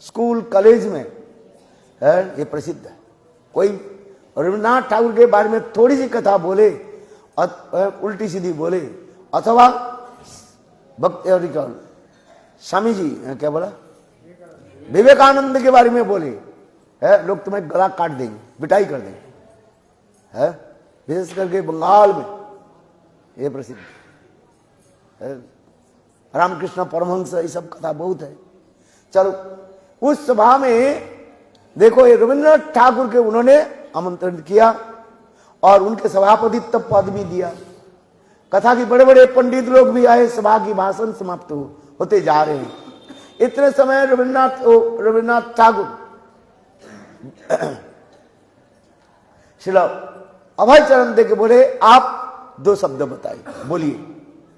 स्कूल कॉलेज में है ये प्रसिद्ध है। कोई रविन्द्रनाथ ठाकुर के बारे में थोड़ी सी कथा बोले, उल्टी सीधी बोले, अथवा स्वामी जी क्या बोला, विवेकानंद के बारे में बोले, है लोग तुम्हें गला काट देंगे, पिटाई कर देंगे, है विशेष करके बंगाल में ये प्रसिद्ध है। रामकृष्ण परमहंस, ये सब कथा बहुत है। चलो, उस सभा में देखो ये रविन्द्रनाथ ठाकुर के उन्होंने आमंत्रण किया और उनके सभापति तब पद भी दिया। कथा की बड़े बड़े पंडित लोग भी आए, सभा की भाषण समाप्त होते जा रहे हैं। इतने समय रविन्द्रनाथ ठाकुर श्रील अभय चरण दे के बोले, आप 2 शब्द बताइए, बोलिए।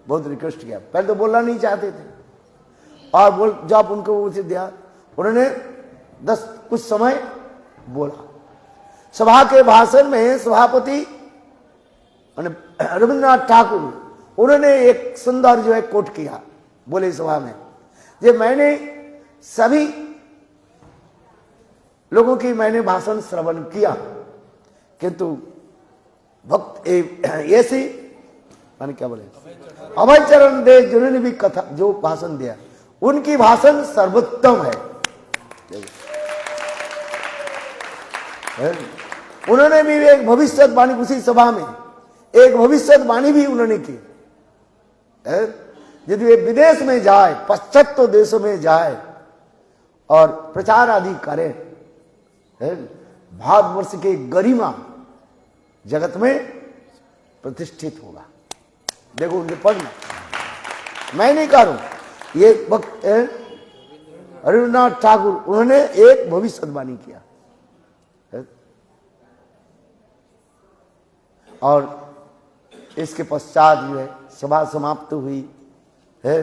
बहुत रिक्वेस्ट किया, पहले तो बोलना नहीं चाहते थे, और जब उनको उसे दिया, उन्होंने 10 कुछ समय बोला। सभा के भाषण में सभापति रविन्द्रनाथ ठाकुर, उन्होंने एक सुंदर जो है कोट किया, बोले सभा में, जे मैंने सभी लोगों की मैंने भाषण श्रवण किया, किंतु भक्त ऐसी मैंने क्या बोले, अभय चरण दे जिन्होंने भी कथा जो भाषण दिया, उनकी भाषण सर्वोत्तम है। उन्होंने भी एक भविष्यवाणी, उसी सभा में एक भविष्यवाणी भी उन्होंने की, यदि वे विदेश में जाए, पाश्चात्य देशों में जाए और प्रचार आदि करे, भारतवर्ष की गरिमा जगत में प्रतिष्ठित होगा। देखो उनके पद में, मैं नहीं कह रहा हूं, ये वक्त रविन्द्रनाथ ठाकुर उन्होंने एक भविष्यवाणी किया, और इसके पश्चात जो है सभा समाप्त हुई है,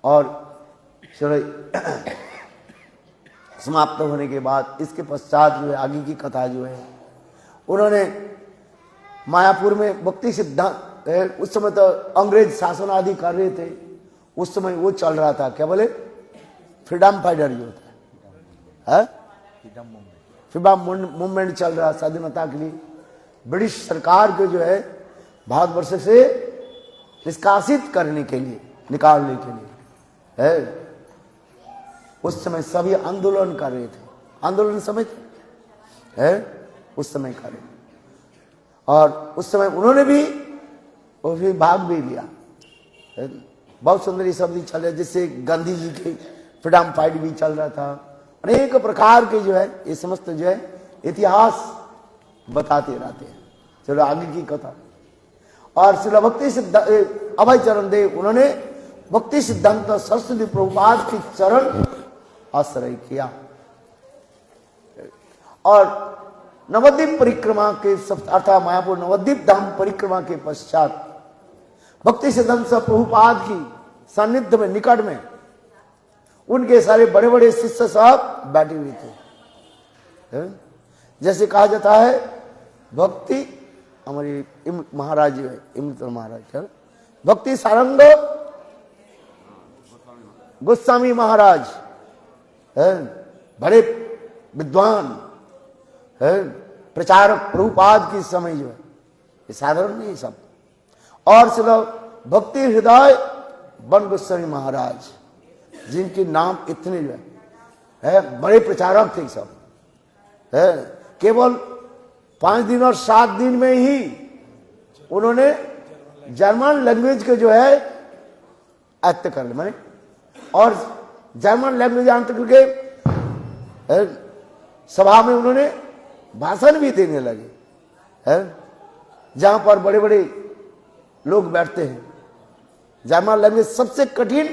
और समाप्त होने के बाद इसके पश्चात जो है आगे की कथा जो है, उन्होंने मायापुर में भक्ति सिद्धांत, उस समय तो अंग्रेज शासन आदि कर रहे थे, उस समय वो चल रहा था, क्या बोले, फ्रीडम फाइटर जो होता है, फ्रीडम मूवमेंट चल रहा, स्वाधीनता के लिए ब्रिटिश सरकार को जो है भारतवर्ष से निष्कासित करने के लिए, निकालने के लिए है। उस समय सभी आंदोलन कर रहे थे, आंदोलन समय है उस समय कर रहे, और उस समय उन्होंने भी भाग भी लिया। बहुत सुंदर ये शब्द चल रहे, जिससे गांधी जी की फ्रीडम फाइट भी चल रहा था। अनेक प्रकार के जो है ये समस्त जो है इतिहास बताते रहते हैं। चलो आगे की कथा। और श्री भक्ति सिद्धांत अभय चरण देव, उन्होंने भक्ति सिद्धांत सरस्वती प्रभुपाद की चरण आश्रय किया, और नवद्वीप परिक्रमा के अर्थात मायापुर नवद्वीप धाम परिक्रमा के पश्चात भक्ति सिद्धांत प्रभुपाद की सानिध्य में, निकट में उनके सारे बड़े बड़े शिष्य साहब बैठे हुए थे। जैसे कहा जाता है भक्ति हमारी महाराज है, इमृत महाराज, भक्ति सारंग गोस्वामी महाराज है, बड़े विद्वान है, प्रचारक प्रभुपाद की समय जो है, ये साधारण नहीं सब। और सिर्फ भक्ति हृदय वन गोस्वामी महाराज, जिनके नाम इतने जो है बड़े प्रचारक थे सब, है केवल 5 दिन और 7 दिन में ही उन्होंने जर्मन लैंग्वेज के जो है आयत्त कर लिया, मैंने और जर्मन लैंग्वेज आयत्त करके सभा में उन्होंने भाषण भी देने लगे। है, जहां पर बड़े बड़े लोग बैठते हैं। जयमाल लैंग्वेज सबसे कठिन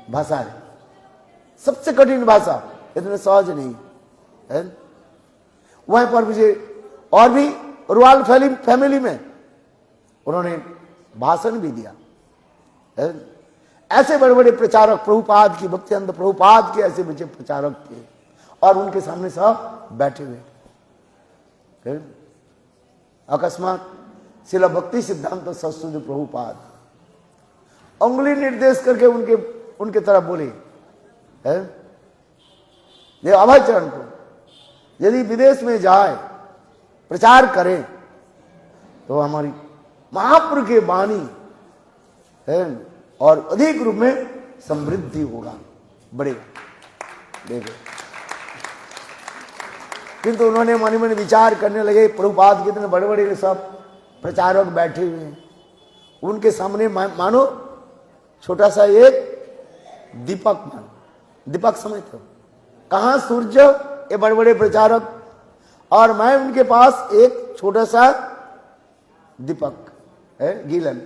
भाषा है, सबसे कठिन भाषा, इतने सहज नहीं है। वहीं पर मुझे और भी रॉयल फैमिली में उन्होंने भाषण भी दिया है। ऐसे बड़े बड़े प्रचारक, प्रभुपाद की, भक्तिवेदांत प्रभुपाद के ऐसे बच्चे प्रचारक थे और उनके सामने सब बैठे हुए। अकस्मात शिला भक्ति सिद्धांत सरस्वती प्रभुपाद उंगली निर्देश करके उनके तरफ बोले, देव अभय चरण को यदि विदेश में जाए प्रचार करें तो हमारी महापुरुष की वाणी है और अधिक रूप में समृद्धि होगा, बढ़ेगा। देखो, किंतु उन्होंने मन में विचार करने लगे, प्रभुपाद कितने बड़े बड़े सब प्रचारक बैठे हुए हैं, उनके सामने मानो छोटा सा एक दीपक, मानो दीपक समझते हो, कहां सूर्य, ये बड़े बड़े प्रचारक, और मैं उनके पास एक छोटा सा दीपक है, गीलन।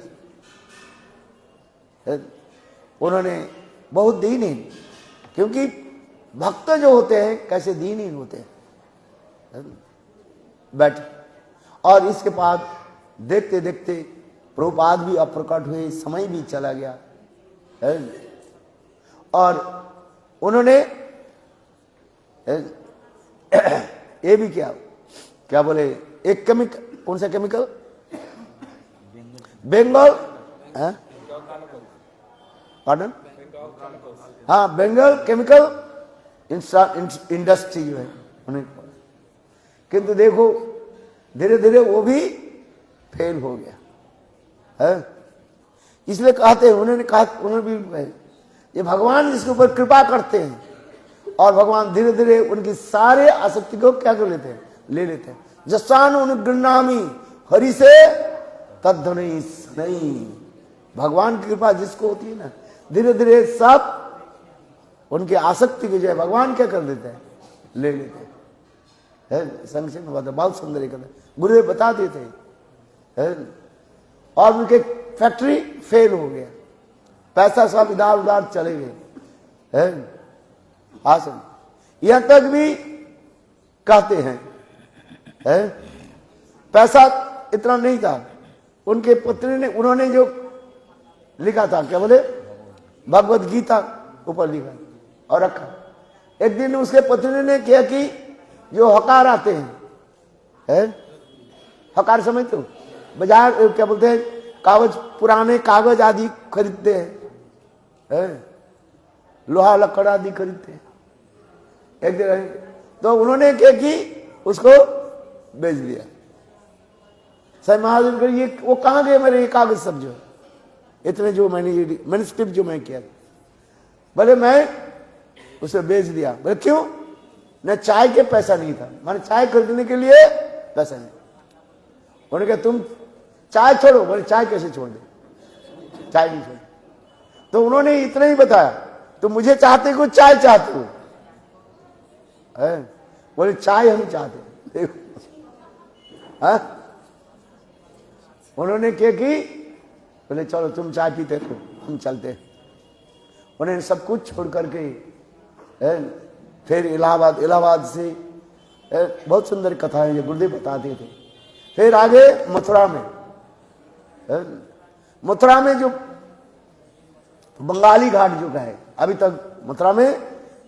उन्होंने बहुत दीनहीन, क्योंकि भक्त जो होते हैं कैसे दीनहीन होते हैं, बैठे। और इसके बाद देखते देखते प्रभुपाद भी अप्रकट हुए, समय भी चला गया है। और उन्होंने ये भी क्या बोले, एक केमिकल, कौन सा केमिकल, बंगाल, पार्डन, हाँ, बंगाल केमिकल इंडस्ट्री जो है उन्हें, किंतु देखो धीरे धीरे वो भी फेल हो गया है। इसलिए कहते हैं, उन्होंने भी ये भगवान जिसके ऊपर कृपा करते हैं और भगवान धीरे धीरे उनकी सारे आसक्ति को क्या कर लेते हैं, ले लेते हैं। जसान अनुगृणामी हरि से तद्धनि नहीं, भगवान की कृपा जिसको होती है ना, धीरे धीरे सब उनकी आसक्ति की जो है भगवान क्या कर देते हैं, ले लेते हैं। संक्षेप में बात है, बहुत सुंदर एक गुरुदेव बता देते हैं। और उनके फैक्ट्री फेल हो गया, पैसा सब इधर उधर चले गए। आसन यहां तक भी कहते हैं, पैसा इतना नहीं था। उनके पत्नी ने, उन्होंने जो लिखा था, क्या बोले, भगवत गीता ऊपर लिखा और रखा। एक दिन उसके पत्नी ने किया कि जो हकार आते हैं, हकार समझते हो, बाजार क्या बोलते हैं, कागज, पुराने कागज आदि खरीदते हैं, लोहा लकड़ आदि खरीदते हैं। एक दिन तो उन्होंने क्या कि उसको बेच दिया। साईं महाराज को ये वो कहाँ गए मेरे ये कागज सब, जो इतने जो मैंने स्क्रिप्ट जो मैं किया, बोले मैं उसे बेच दिया। बोले क्यों? न चाय के पैसा नहीं था, मैंने चाय खरीदने के लिए पैसा नहीं। उन्होंने कहा तुम चाय छोड़ो। बोले चाय कैसे छोड़ दे, चाय नहीं छोड़। तो उन्होंने इतना ही बताया, तुम मुझे चाहते हो, चाय चाहते हो? बोले चाय हम चाहते। उन्होंने क्या की, बोले चलो तुम चाय पीते हो, हम चलते। उन्होंने सब कुछ छोड़ करके फिर इलाहाबाद से, बहुत सुंदर कथा है ये गुरुदेव बताते थे। फिर आगे मथुरा में, मथुरा में जो बंगाली घाट जो है, अभी तक मथुरा में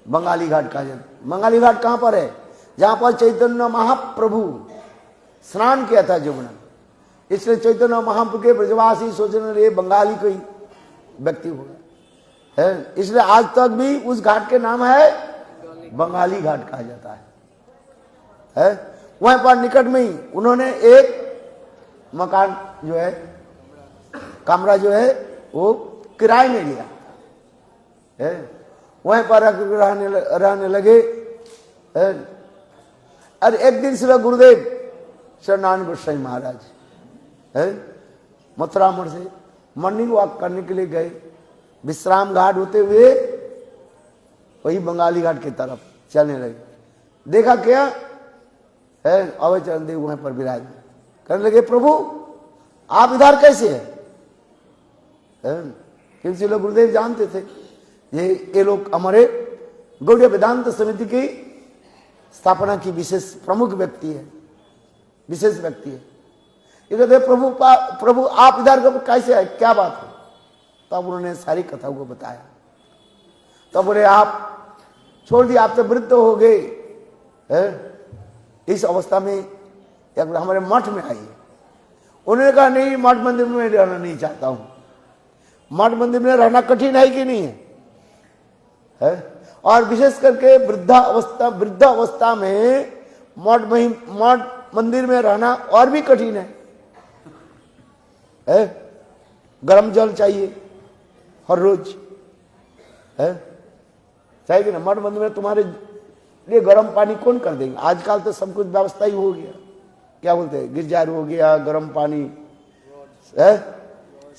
बंगाली घाट कहा जाता है। बंगाली घाट कहां पर है? जहां पर चैतन्य महाप्रभु स्नान किया था जमुना। इसलिए चैतन्य महाप्रभु के ब्रजवासी सोचने लगे बंगाली कोई व्यक्ति होगा, है, इसलिए आज तक भी उस घाट के नाम है बंगाली घाट कहा जाता है। वहीं पर निकट में ही उन्होंने एक मकान जो है, कमरा जो है वो किराए में लिया है, वहीं पर रहने लगे। अरे एक दिन श्री गुरुदेव शरणानंद गोस्वामी महाराज मथुरा मठ से मॉर्निंग वॉक करने के लिए गए, विश्राम घाट होते हुए वही बंगाली घाट की तरफ चलने लगे। देखा क्या है, अभय चरण देव वहां पर विराज, कहने लगे प्रभु आप इधर कैसे हैं? क्योंकि लोग गुरुदेव जानते थे ये लोग हमारे गौड़ीय वेदांत समिति की स्थापना की विशेष प्रमुख व्यक्ति है, विशेष व्यक्ति है। ये कहते प्रभु आप इधर कैसे है, क्या बात है? तब उन्होंने सारी कथा को बताया। तब बोले आप छोड़ दिए, आप तो वृद्ध हो गए, इस अवस्था में हमारे मठ में आइए। उन्होंने कहा नहीं, मठ मंदिर में रहना नहीं चाहता हूं। मठ मंदिर में रहना कठिन है कि नहीं है? और विशेष करके वृद्ध अवस्था में मठ मंदिर में रहना और भी कठिन है। गर्म जल चाहिए हर रोज, चाहिए कि ना? मठ मंदिर में तुम्हारे लिए गर्म पानी कौन कर देंगे? आजकल तो सब कुछ व्यवस्था ही हो गया, क्या बोलते हैं, गिरजार हो गया, गर्म पानी है,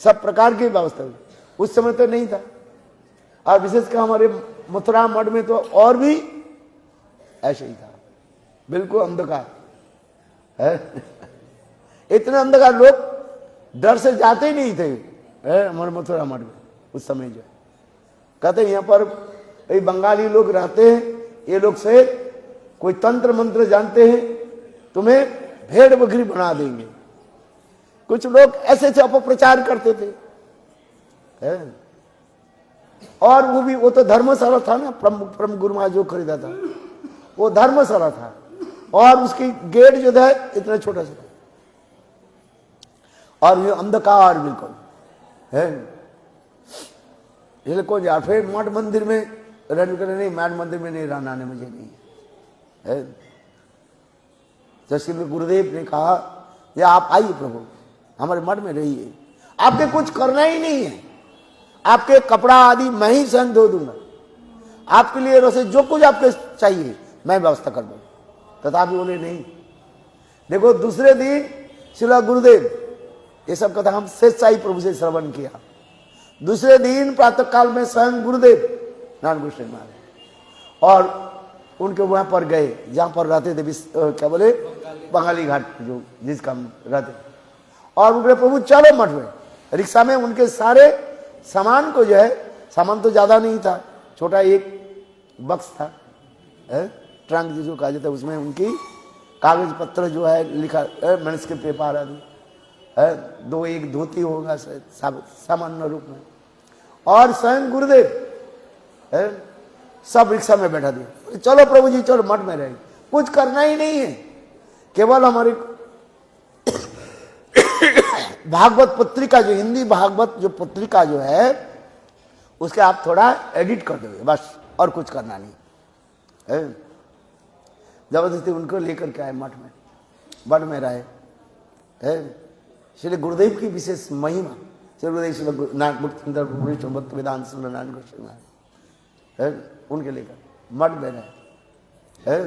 सब प्रकार की व्यवस्था हुई। उस समय तो नहीं था। और विशेषकर हमारे मथुरा मठ में तो और भी ऐसे ही था, बिल्कुल अंधकार है। इतना अंधकार, लोग डर से जाते ही नहीं थे हमारे मथुरा मठ में उस समय। जो कहते हैं यहाँ पर बंगाली लोग रहते हैं, ये लोग से कोई तंत्र मंत्र जानते हैं, तुम्हें भेड़ बकरी बना देंगे। कुछ लोग ऐसे से अपप्रचार करते थे। और वो तो धर्मशाला था ना, प्रमुख गुरु महाराज जो खरीदा था वो धर्मशाला था, और उसकी गेट जो था इतना छोटा सा, और ये अंधकार बिल्कुल है। इसलिए कौन जा, फिर मठ मंदिर में रहने के लिए नहीं, मठ मंदिर में नहीं रहना है, मुझे नहीं है। जैसे गुरुदेव ने कहा ये आप आइए प्रभु हमारे मठ में रहिए, आपके कुछ करना ही नहीं है, आपके कपड़ा आदि मैं ही स्वयं धो दूंगा, आपके लिए रसोई जो कुछ आपके चाहिए मैं व्यवस्था कर दूंगा। तथापि बोले नहीं। देखो दूसरे दिन श्रील गुरुदेव, ये सब कथा हम स्वेच्छाई प्रभु से श्रवण किया। दूसरे दिन प्रातः काल में स्वयं गुरुदेव नारायण कृष्ण महाराज और उनके वहां पर गए जहां पर रहते थे, क्या बोले, बंगाली घाट, जो जिसका रहते, और उनके प्रभु चलो मठ में। रिक्शा में उनके सारे सामान को जो है, सामान तो ज्यादा नहीं था, छोटा एक बक्स था, ट्रंक जिसको कहा जाता है, उसमें उनकी कागज पत्र जो है लिखा, मैन्युस्क्रिप्ट पेपर आदि है, दो एक धोती होगा सामान्य रूप में, और स्वयं गुरुदेव सब रिक्शा में बैठा दिया। चलो प्रभु जी चलो मठ में रहेंगे, कुछ करना ही नहीं है, केवल हमारी भागवत पत्रिका जो हिंदी भागवत जो पत्रिका जो है उसके आप थोड़ा एडिट कर दोगे बस, और कुछ करना नहीं है। जबरदस्ती उनको लेकर के आए मठ में रहे। श्री गुरुदेव की विशेष महिमा, श्री गुरुदेव श्री भक्त वेदांत नारायण कृष्ण उनके लेकर मठ में रहे।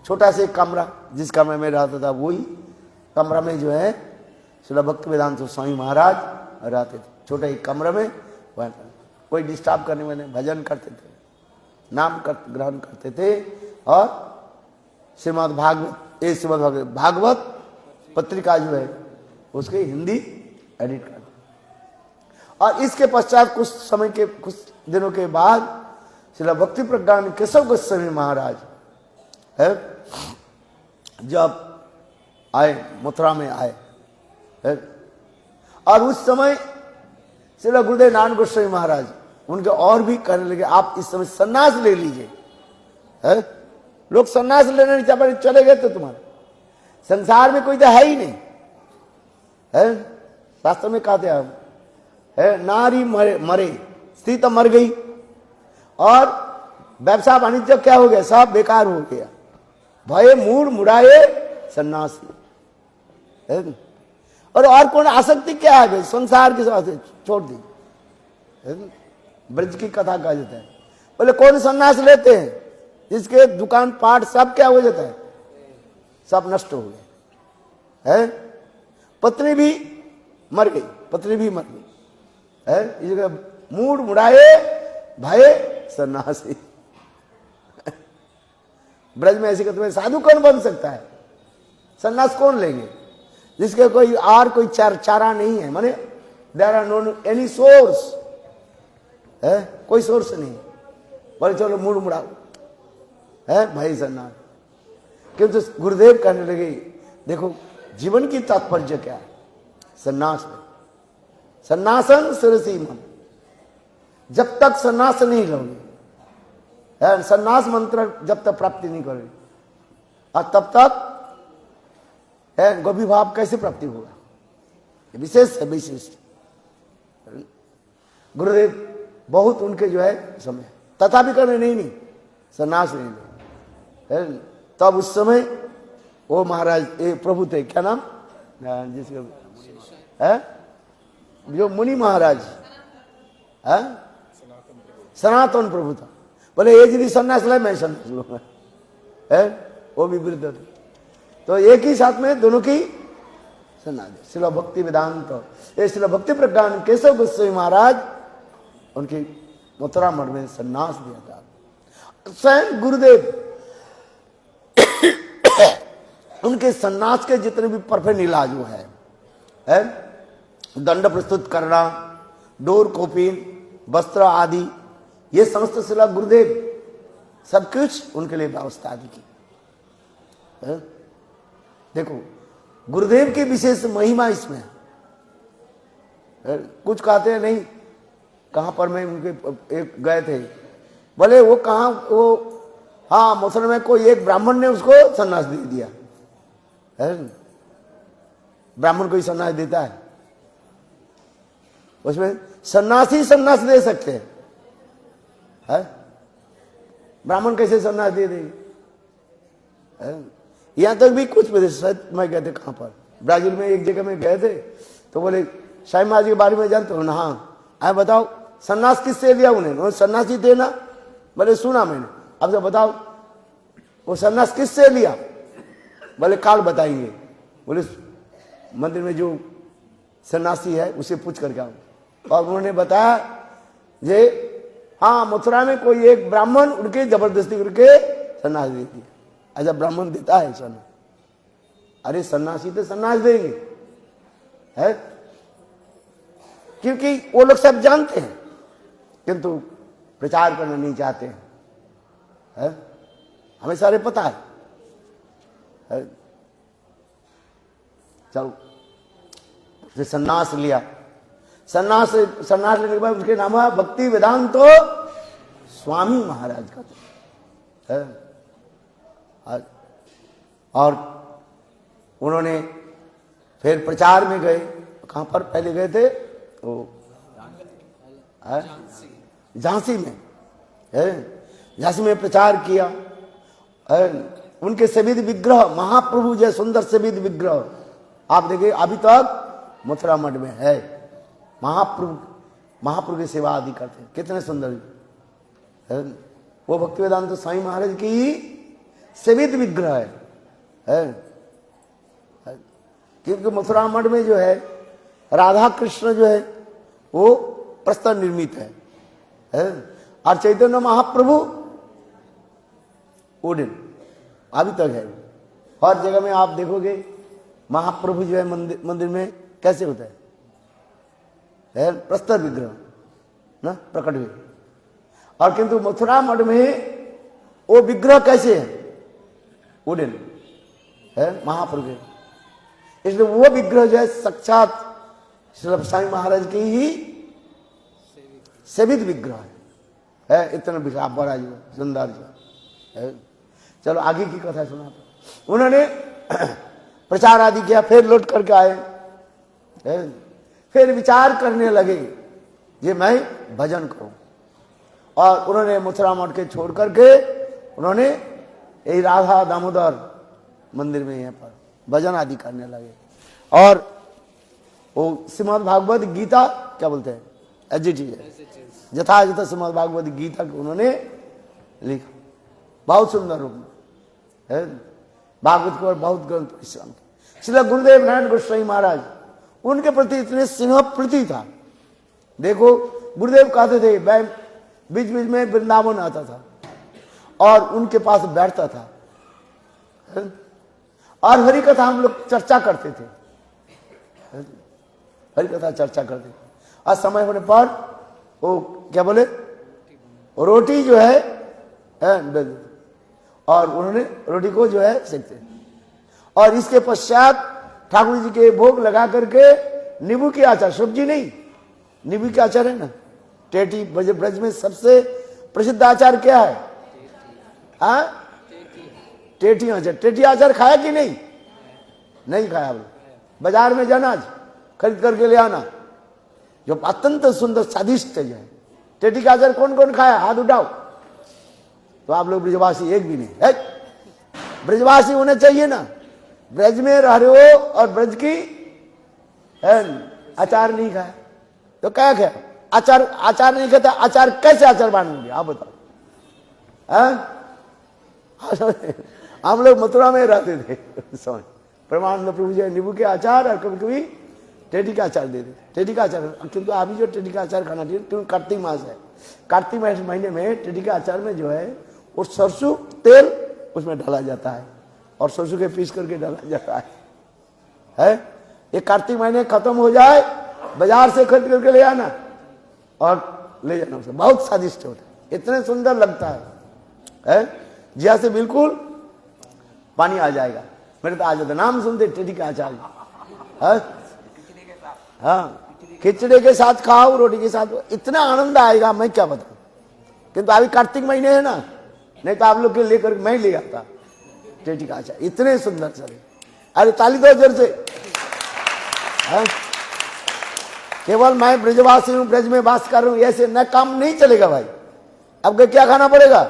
छोटा से कमरा, जिस कमरे में रहता था वही कमरा में जो है श्री भक्त वेदांत स्वामी महाराज रहते थे, छोटे एक कमरे में। वह कोई डिस्टर्ब करने वाले, भजन करते थे, नाम ग्रहण करते थे, और श्रीमद् भागवत पत्रिका जो है उसके हिंदी एडिट करते। और इसके पश्चात कुछ दिनों के बाद श्री भक्ति प्रज्ञान केशव गोस्वामी महाराज है जब आए, मथुरा में आए, और उस समय श्री गुरुदेव नारायण गोस्वामी महाराज उनके और भी कहने लगे आप इस समय सन्यास ले लीजिए। लोग सन्यास लेने नहीं चाहते, चले गए तो तुम्हारे संसार में कोई तो है ही नहीं है। शास्त्र में कहते हैं है नारी मरे स्त्री तो मर गई, और व्यवसाय वाणिज्य क्या हो गया, सब बेकार हो गया। भय मूड मुड़ाए सन्यासी, और कौन आसक्ति क्या है, संसार के साथ छोड़ दी। ब्रज की कथा कहा जाता है, बोले कौन सन्यास लेते हैं जिसके दुकान पाट सब क्या हो जाता है, सब नष्ट हो गए है। पत्नी भी मर गई है, इस जगह मूड मुड़ाए भय सन्यासी। ब्रज में ऐसी कहते हैं साधु कौन बन सकता है, सन्यास कौन लेंगे, जिसके कोई कोई चारा नहीं है, माने there are no any source है, कोई सोर्स नहीं। बोले चलो मुड़ मुड़ाओ है भाई सन्नास। किंतु गुरुदेव कहने लगे देखो जीवन की तात्पर्य क्या है, सन्नास है। सन्नासन शिरसी मन, जब तक सन्यास नहीं लोगे, सन्यास मंत्र जब तक प्राप्ति नहीं करोगे, और तब तक है गोपी भाव कैसे प्राप्ति होगा, विशेष है, विशिष्ट। गुरुदेव बहुत उनके जो है समय तथापि करने नहीं सन्यास नहीं ले। तब उस समय वो महाराज प्रभु थे, क्या नाम जिसके है जो मुनि महाराज है, सनातन प्रभु था। बोले ये यदि सन्यास लाए मैं सन्यास लूंगा, है वो भी वृद्ध थे। तो एक ही साथ में दोनों की सन्यास। श्रील भक्ति वेदांत, ये श्रील भक्ति प्रज्ञान केशव गोस्वामी महाराज उनकी मथुरा मठ में सन्यास दिया था। स्वयं गुरुदेव उनके सन्यास के जितने भी परफेक्ट इलाज वो है दंड प्रस्तुत करना, डोर कोपिन, वस्त्र आदि, ये समस्त शिला गुरुदेव सब कुछ उनके लिए व्यवस्था आदि की। देखो गुरुदेव की विशेष महिमा इसमें है। कुछ कहते हैं नहीं, कहां पर मैं उनके एक गए थे, बोले वो कहां वो, हाँ मथुरा में कोई एक ब्राह्मण ने उसको सन्यास दे दिया है। ब्राह्मण को ही सन्यास देता है, उसमें सन्यासी सन्यास दे सकते हैं है? ब्राह्मण कैसे सन्यास दे देंगे? यहां तक भी कुछ प्रदेश मैं गए थे, कहां पर ब्राजील में एक जगह में गए थे, तो बोले साईं महाराज के बारे में जानते हो ना? हाँ। आए बताओ सन्यास किससे लिया उन्हें? सन्यासी थे ना? बोले सुना मैंने। अब तो बताओ वो सन्यास किससे लिया? बोले काल बताएंगे। बोले मंदिर में जो सन्यासी है उसे पूछ करके आओ। और उन्होंने बताया जे हाँ मथुरा में कोई एक ब्राह्मण उनके जबरदस्ती करके सन्यास दे दिया। ऐसा ब्राह्मण देता है सन्यास? अरे सन्यासी तो सन्यास देंगे है, क्योंकि वो लोग सब जानते हैं किंतु प्रचार करना नहीं चाहते हैं। हमें सारे पता है। चलो सन्यास लिया, सन्यास लेने के बाद उसके नाम है भक्ति वेदांत स्वामी महाराज का है। और उन्होंने फिर प्रचार में गए। कहां पर पहले गए थे? वो झांसी में है, झांसी में प्रचार किया। उनके सभी विग्रह महाप्रभु जय सुंदर सभी विग्रह आप देखिए अभी तक मथुरा मठ में है। महाप्रभु की सेवा आदि करते हैं, कितने सुंदर है। वो भक्ति वेदांत स्वामी महाराज की सेवित विग्रह है। क्योंकि मथुरा मठ में जो है राधा कृष्ण जो है वो प्रस्तर निर्मित है। और चैतन्य महाप्रभु उड़न अभी तक है। हर जगह में आप देखोगे महाप्रभु जो है मंदिर में कैसे होता है प्रस्तर विग्रह ना, प्रकट हुए। और किंतु मथुरा मठ में वो विग्रह कैसे है? उड़न है महाप्रभु के। इसलिए वो विग्रह जो है साक्षात श्री स्वामी महाराज की ही सेवित विग्रह है। इतना विशाल बड़ा जो सुंदर जो है। चलो आगे की कथा सुना। उन्होंने प्रचार आदि किया, फिर लौट करके आए, फिर विचार करने लगे ये मैं भजन करूं। और उन्होंने मथुरा मठ के छोड़ करके उन्होंने यही राधा दामोदर मंदिर में यहाँ पर भजन आदि करने लगे। और वो श्रीमद् भागवत गीता क्या बोलते हैं यथायथ श्रीमद् भागवत गीता को उन्होंने लिखा बहुत सुंदर रूप में। भागवत को बहुत ग्रंथ परिश्रम। श्री गुरुदेव नारायण गोस्वामी महाराज उनके प्रति इतने स्नेह प्रीति था। देखो गुरुदेव कहते थे, मैं बीच बीच में वृंदावन आता था और उनके पास बैठता था और हरि कथा हम लोग चर्चा करते थे। हरि कथा चर्चा करते। आज समय होने पर वो क्या बोले, रोटी जो है और उन्होंने रोटी को जो है सेकते, और इसके पश्चात ठाकुर जी के भोग लगा करके नींबू की अचार, सब्जी नहीं, नींबू की अचार है ना। टेटी ब्रज में सबसे प्रसिद्ध आचार क्या है? हाँ, टेटी आचार। टेटी आचार खाया कि नहीं? नहीं खाया। बाजार में जाना, खरीद करके ले आना, जो अत्यंत सुंदर स्वादिष्ट है। टेटी का आचार कौन कौन खाया? हाथ उठाओ। तो आप लोग ब्रजवासी एक भी नहीं है। ब्रजवासी होने चाहिए ना, ब्रज में रह रहे हो और ब्रज की अचार नहीं खाया तो क्या क्या? अचार नहीं खाता, अचार कैसे अचार बनाएंगे आप बताओ? हम लोग मथुरा में रहते थे समझ, परमानंद प्रभु जी नींबू के अचार और कभी कभी टेटी का अचार दे दे। टेटी का अचार, किंतु अभी जो टेटी का अचार खाना चाहिए, क्योंकि कार्तिक मास है, कार्तिक मास महीने में टेटी का अचार में जो है वो सरसों तेल उसमें डाला जाता है और सरसों के पीस करके डाला जाता है। ये कार्तिक महीने खत्म हो जाए, बाजार से खरीद करके ले आना और ले जाना, उसे बहुत स्वादिष्ट होता है, इतने सुंदर लगता है जिया से बिल्कुल पानी आ जाएगा। मेरे तो आ जाता, नाम सुनते टेटी का अचार। हाँ, खिचड़ी के साथ खाओ, रोटी के साथ, इतना आनंद आएगा मैं क्या बताऊं। किंतु अभी कार्तिक महीने है ना, नहीं तो आप लोग के लेकर मैं ले आता टेटी का अचार, इतने सुंदर चले। अरे ताली दो जोर से। केवल मैं ब्रजवासी हूं, ब्रज में वास कर रहा हूं, ऐसे न काम नहीं चलेगा भाई। अब क्या खाना पड़ेगा?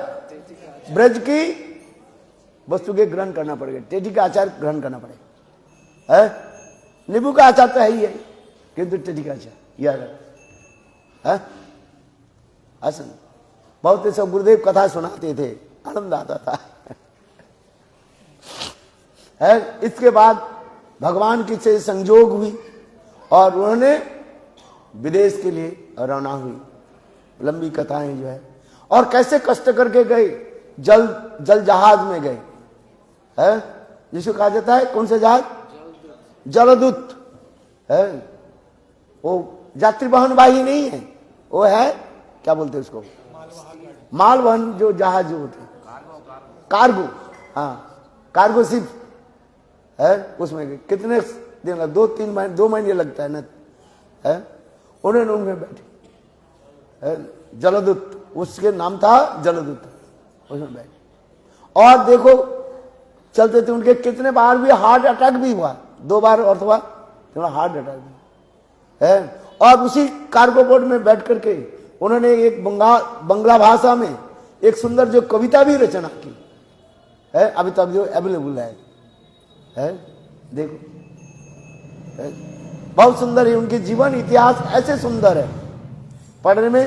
ब्रज की वस्तु के ग्रहण करना पड़ेगा, टेटी का अचार ग्रहण करना पड़ेगा। नींबू का अचार तो है ही है, किंतु टेटी का अचार याद है। असन बहुत ऐसा गुरुदेव कथा सुनाते थे, आनंद आता था। इसके बाद भगवान की से संजोग हुई और उन्होंने विदेश के लिए रवाना हुई। लंबी कथाएं जो है, और कैसे कष्ट करके गए, जल जहाज में गए, है जिसको कहा जाता है कौन सा जहाज? जलदूत है। वो यात्री वाहन वाही नहीं है, वो है क्या बोलते हैं उसको? मालवहन जो जहाज जो होते हैं, कार्गो। हाँ, कार्गो शिप है, उसमें गए। कितने दिन? 2-3 महीने, 2 महीने लगता है ना। है उन्होंने उनमें बैठे, जलदूत, उसके नाम था जलदूत, उसमें बैठे। और देखो चलते थे उनके, कितने बार भी हार्ट अटैक भी हुआ, 2 बार और थोड़ा हार्ट अटैक भी है। और उसी कार्गो बोट में बैठ करके उन्होंने एक बंगला भाषा में एक सुंदर जो कविता भी रचना की है, अभी तक जो अवेलेबल है। देखो बहुत सुंदर है, उनके जीवन इतिहास ऐसे सुंदर है, पढ़ने में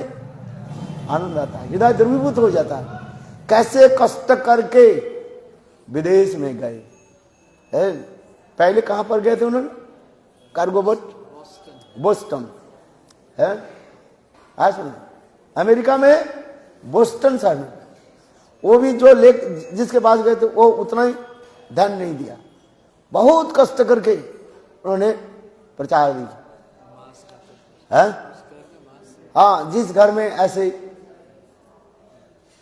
आनंद आता है, हृदय द्रवीभूत हो जाता है। कैसे कष्ट करके विदेश में गए। पहले कहां पर गए थे उन्होंने? कार्गो बोट, बोस्टन है, अमेरिका में बोस्टन शहर में। वो भी जो लेक जिसके पास गए थे वो उतना ही ध्यान नहीं दिया, बहुत कष्ट करके उन्होंने प्रचार दी। हाँ, जिस घर में ऐसे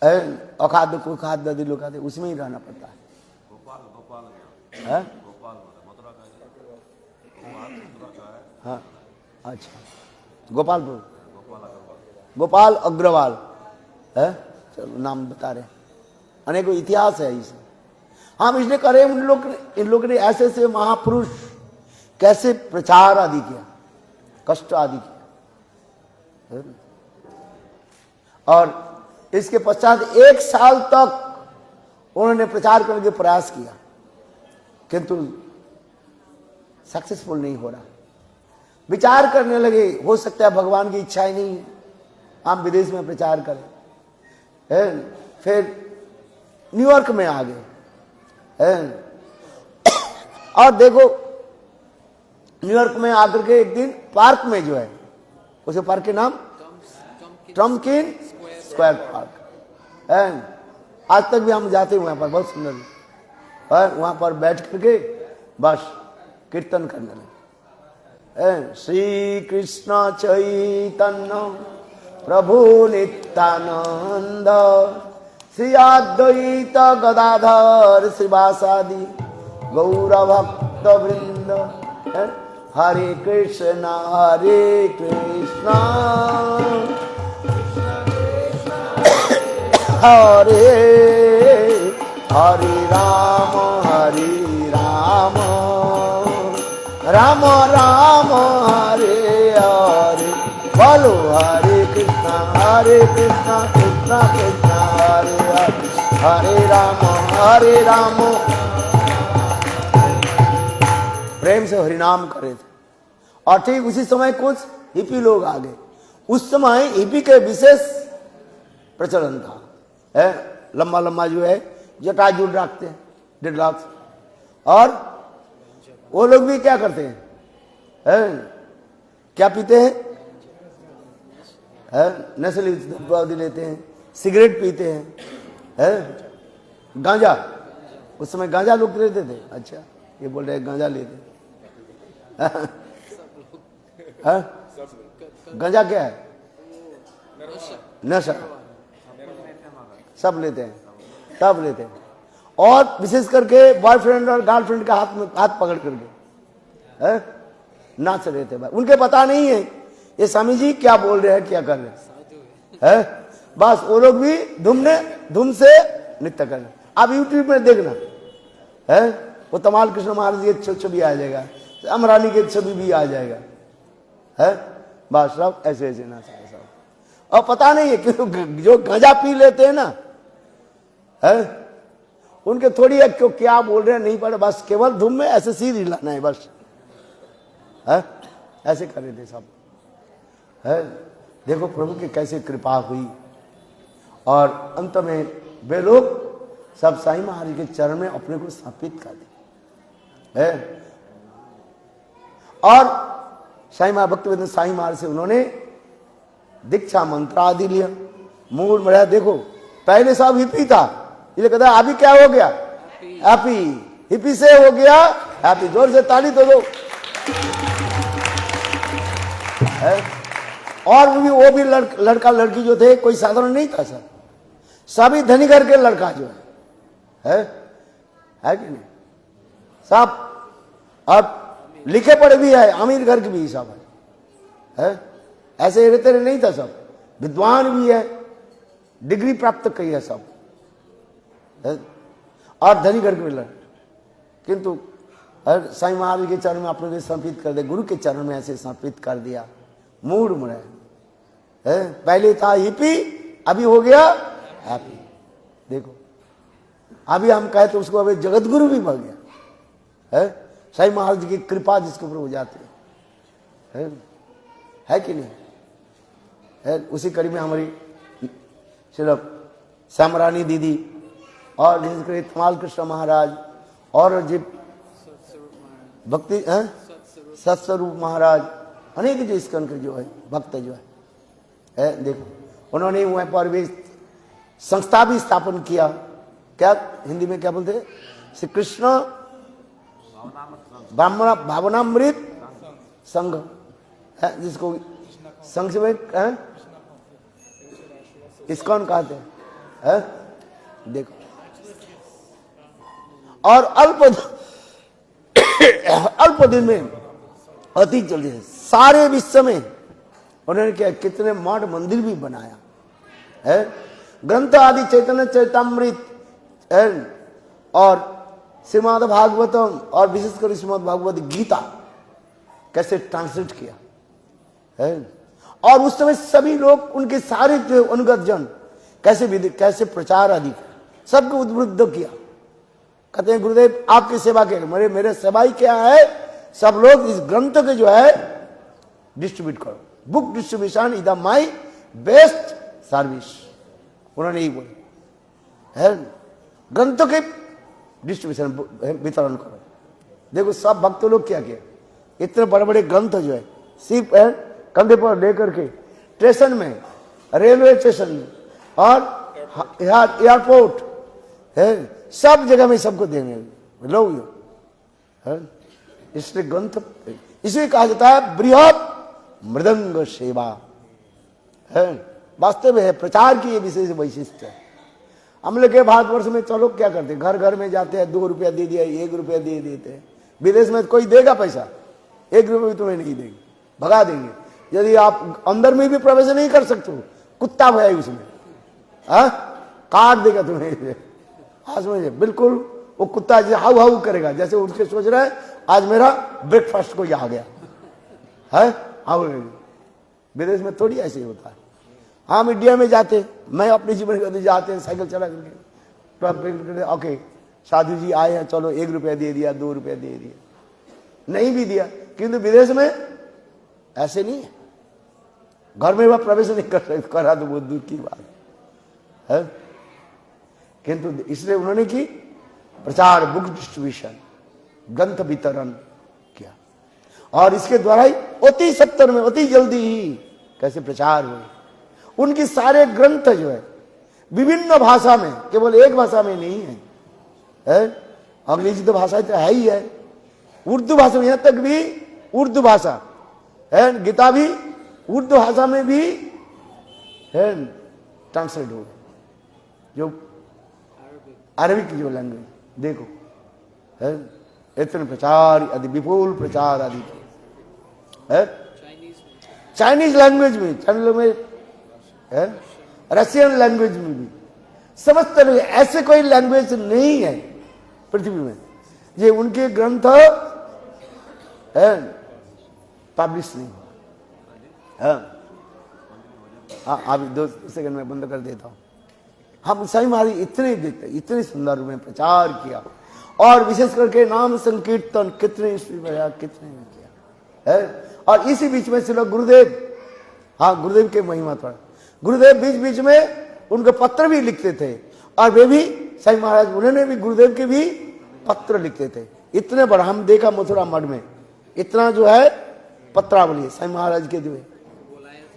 अखाद्य कोई खाद्य आदि लोग आते उसमें ही रहना पड़ता है। हाँ, अच्छा, गोपाल अग्रवाल है, चलो नाम बता रहे, अनेकों इतिहास है इसमें। हम इसलिए करे, इन लोग ने ऐसे ऐसे महापुरुष कैसे प्रचार आदि किया, कष्ट आदि किया। और इसके पश्चात 1 साल तक उन्होंने प्रचार करने के प्रयास किया, किंतु सक्सेसफुल नहीं हो रहा। विचार करने लगे, हो सकता है भगवान की इच्छा ही नहीं है हम विदेश में प्रचार करें। फिर न्यूयॉर्क में आ गए। और देखो न्यूयॉर्क में आकर के एक दिन पार्क में जो है, उसे पार्क के नाम टम्किन स्क्वायर पार्क, आज तक भी हम जाते हैं वहां पर, बहुत सुंदर है। वहां पर बैठ करके बस कीर्तन करने लगे। श्री कृष्ण चैतन्य प्रभु नित्यानंद श्री अद्वैत गदाधर श्रीवासादि गौर भक्त वृंद। हरे कृष्ण हरे हरे राम राम राम हरे हरे। बोलो हरे कृष्ण कृष्ण कृष्ण हरे हरे हरे राम प्रेम से हरिनाम करे थे। और ठीक उसी समय कुछ हिपी लोग आ गए। उस समय हिपी के विशेष प्रचलन था, है लंबा लंबा जो है जटाजूट रखते हैं, ड्रेडलॉक्स। और वो लोग भी क्या करते हैं, क्या पीते हैं, नस्ली उत्पाद लेते हैं, सिगरेट पीते हैं, गांजा। उस समय गांजा लोग लेते थे। अच्छा, ये बोल रहे गांजा लेते गांजा क्या है, नशा। सब लेते हैं। और विशेष करके बॉयफ्रेंड और गर्लफ्रेंड का हाथ पकड़ करके नाच रहे थे। उनके पता नहीं है ये स्वामी जी क्या बोल रहे हैं, क्या कर रहे हैं। बस वो लोग भी धूम से नृत्य कर रहे। आप यूट्यूब में देखना है, वो तमाल कृष्ण महाराज की छवि आ जाएगा, अमरानी की छवि भी आ जाएगा, है बस सब ऐसे नाच रहे सब। और पता नहीं है कि जो गांजा पी लेते हैं ना, है उनके थोड़ी है क्यों क्या बोल रहे हैं नहीं पता, बस केवल धूम में ऐसे सीध हिलाना है बस, है ऐसे कर रहे थे सब। है देखो प्रभु की कैसे कृपा हुई। और अंत में वे लोग सब साईं महाराज के चरण में अपने को स्थापित कर दिए है। और साईं महाराज भक्तिवेदांत साईं महाराज से उन्होंने दीक्षा मंत्र आदि लिया। मूल बढ़िया देखो, पहले सब हिप्पी था, इसलिए कहता अभी क्या हो गया, हैप्पी। हिप्पी से हो गया हैप्पी। जोर से ताली तो दो। और वो भी लड़का लड़की जो थे कोई साधारण नहीं था सर, सभी धनी घर के लड़का जो है कि नहीं, सब अब लिखे पढ़े भी है, अमीर घर के भी सब है। ऐसे रहते नहीं था, सब विद्वान भी है, डिग्री प्राप्त की है सब, और धनी घर के भी लड़के। किंतु साईं महाराज के चरण में अपने को समर्पित कर दे, गुरु के चरण में ऐसे समर्पित कर दिया। मूड में है, पहले था हिप्पी, अभी हो गया हैप्पी। देखो अभी हम कहे तो उसको अभी जगत गुरु भी बन गया है। साईं महाराज की कृपा जिसके ऊपर हो जाती है कि नहीं है। उसी कड़ी में हमारी सिर्फ श्यामरानी दीदी और विशेष कर तमाल कृष्ण महाराज और जी भक्ति सत्स्वरूप महाराज, अनेक जो इसकन के जो है भक्त जो है देखो उन्होंने वहां पर भी संस्था भी स्थापन किया। क्या हिंदी में क्या बोलते हैं, श्री कृष्ण भावनामृत संघ है, जिसको संघ से इसकॉन कहते हैं। देखो और अल्प दिन में अति जल्दी सारे विश्व में उन्होंने क्या कितने मठ मंदिर भी बनाया है। ग्रंथ आदि चैतन्य चैतामृत और श्रीमद् भागवतम और विशेषकर श्रीमद् भागवत गीता कैसे ट्रांसलेट किया है। और उस समय सभी लोग उनके सारे जो अनुगत जन कैसे प्रचार आदि सबको उद्बुद्ध किया। कहते हैं गुरुदेव आपकी सेवा क्या, मेरे सेवाई क्या है, सब लोग इस ग्रंथ के जो है डिस्ट्रीब्यूट करो। Book distribution is the my best service, उन्होंने यही बोला है। ग्रंथों के डिस्ट्रीब्यूशन वितरण करो। देखो सब भक्त लोग क्या किया, इतने बड़े बड़े ग्रंथ जो है सिर्फ कंधे पर लेकर के स्टेशन में, रेलवे स्टेशन में और एयरपोर्ट है, सब जगह में सबको देने लोग है। इसलिए ग्रंथ इसे कहा जाता है बृहत मृदंग सेवा है। वास्तव में है, प्रचार की ये विशेष वैशिष्ट है। हम लोग के भारतवर्ष में चलो क्या करते, घर घर में जाते हैं, 2 रुपया दे दिया, 1 रुपया दे देते हैं। विदेश में कोई देगा पैसा, 1 रुपया भी तुम्हें नहीं देंगे, भगा देंगे। यदि आप अंदर में भी प्रवेश नहीं कर सकते हो, कुत्ता भया उसमें, हाँ, काट देगा तुम्हें। हाँ समझे, बिल्कुल वो कुत्ता जैसे हाउ हाउ करेगा, जैसे उठ के सोच रहा है आज मेरा ब्रेकफास्ट को आ गया है। हाउ विदेश में थोड़ी ऐसे होता है। हम इंडिया में जाते, मैं अपने जीवन में जाते हैं साइकिल चला करके, ओके साधु जी आए हैं, चलो 1 रुपया दे दिया, 2 रुपया दे दिया, नहीं भी दिया। किंतु विदेश में ऐसे नहीं है, घर में वह प्रवेश नहीं कर सकते, करा तो बहुत दूर की बात है। किंतु इसलिए उन्होंने की प्रचार, बुक डिस्ट्रीब्यूशन, ग्रंथ वितरण किया, और इसके द्वारा ही अति सत्तर में अति जल्दी ही कैसे प्रचार हुए। उनके सारे ग्रंथ जो है विभिन्न भाषा में, केवल एक भाषा में नहीं है, अंग्रेजी तो भाषा तो है ही है, उर्दू भाषा में, यहां तक भी उर्दू भाषा है, गीता भी उर्दू भाषा में भी है ट्रांसलेट हो, जो अरबिक जो लैंग्वेज देखो है, इतने प्रचार आदि, विपुल प्रचार आदि है। चाइनीज लैंग्वेज में है, रशियन लैंग्वेज में भी, समस्त ऐसे कोई लैंग्वेज नहीं है पृथ्वी में ये उनके ग्रंथ है पब्लिश नहीं हुआ। हाँ अभी 2 सेकंड में बंद कर देता हूं। हम सही हमारी इतने देखते, इतने सुंदर में प्रचार किया, और विशेष करके नाम संकीर्तन कितने कितने किया है। और इसी बीच में श्री गुरुदेव, हाँ गुरुदेव के महिमा था, गुरुदेव बीच बीच में उनके पत्र भी लिखते थे, और वे भी सही महाराज उन्होंने भी गुरुदेव के भी पत्र लिखते थे। इतने बड़ा हम देखा मथुरा मठ में, इतना जो है पत्रावली सही महाराज के जो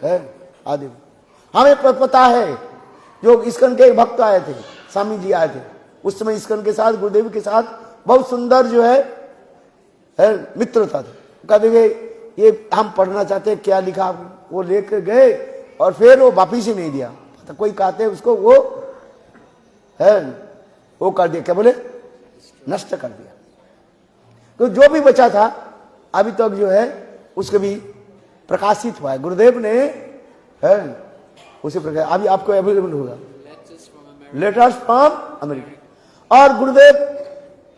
है आदि। हमें पता है जो इस्कन के भक्त आए थे, स्वामी जी आए थे, उस समय इस्कन के साथ गुरुदेव के साथ बहुत सुंदर जो है मित्रता था। कहते ये हम पढ़ना चाहते हैं, क्या लिखा, वो लेकर गए और फिर वो वापिस ही नहीं दिया। तो कोई कहते उसको वो है वो कर दिया, क्या बोले, नष्ट कर दिया। तो जो भी बचा था अभी तक जो है उसके भी प्रकाशित हुआ है, गुरुदेव ने है उसी प्रकार अभी आपको अवेलेबल होगा, लेटर्स फ्रॉम अमेरिका। और गुरुदेव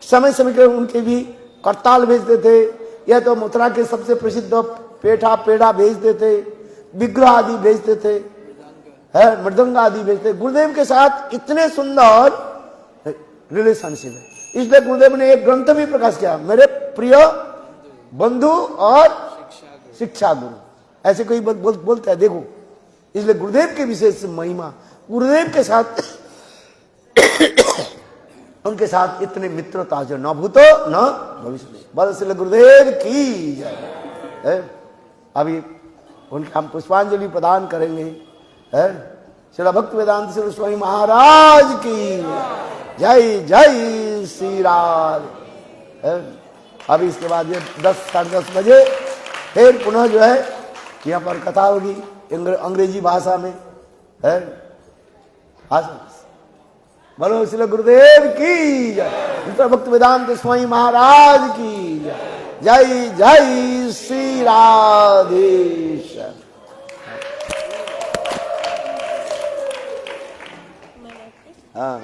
समय समय के उनके भी करताल भेजते थे, यह तो मथुरा के सबसे प्रसिद्ध पेड़ा भेजते थे, विग्रह आदि भेजते थे, है मृदंग आदि भेजते। गुरुदेव के साथ इतने सुंदर रिलेशनशिप है, इसलिए गुरुदेव ने एक ग्रंथ भी प्रकाश किया, मेरे प्रिय बंधु और शिक्षा गुरु, ऐसे कोई बोलता है देखो। इसलिए गुरुदेव के विशेष महिमा, गुरुदेव के साथ उनके साथ इतने मित्रता जो न भूतो न भविष्य में। बस इसलिए गुरुदेव की जय। अभी उनके हम पुष्पांजलि प्रदान करेंगे, है श्री भक्त वेदांत श्री स्वामी महाराज की जय, जय श्री राधे। अभी इसके बाद ये 10 साढ़े 10 बजे फिर पुनः जो है यहाँ पर कथा होगी अंग्रेजी भाषा में, है बोलो श्री गुरुदेव की जय, भक्त वेदांत स्वामी महाराज की जय, जय जय श्री राधेश। हाँ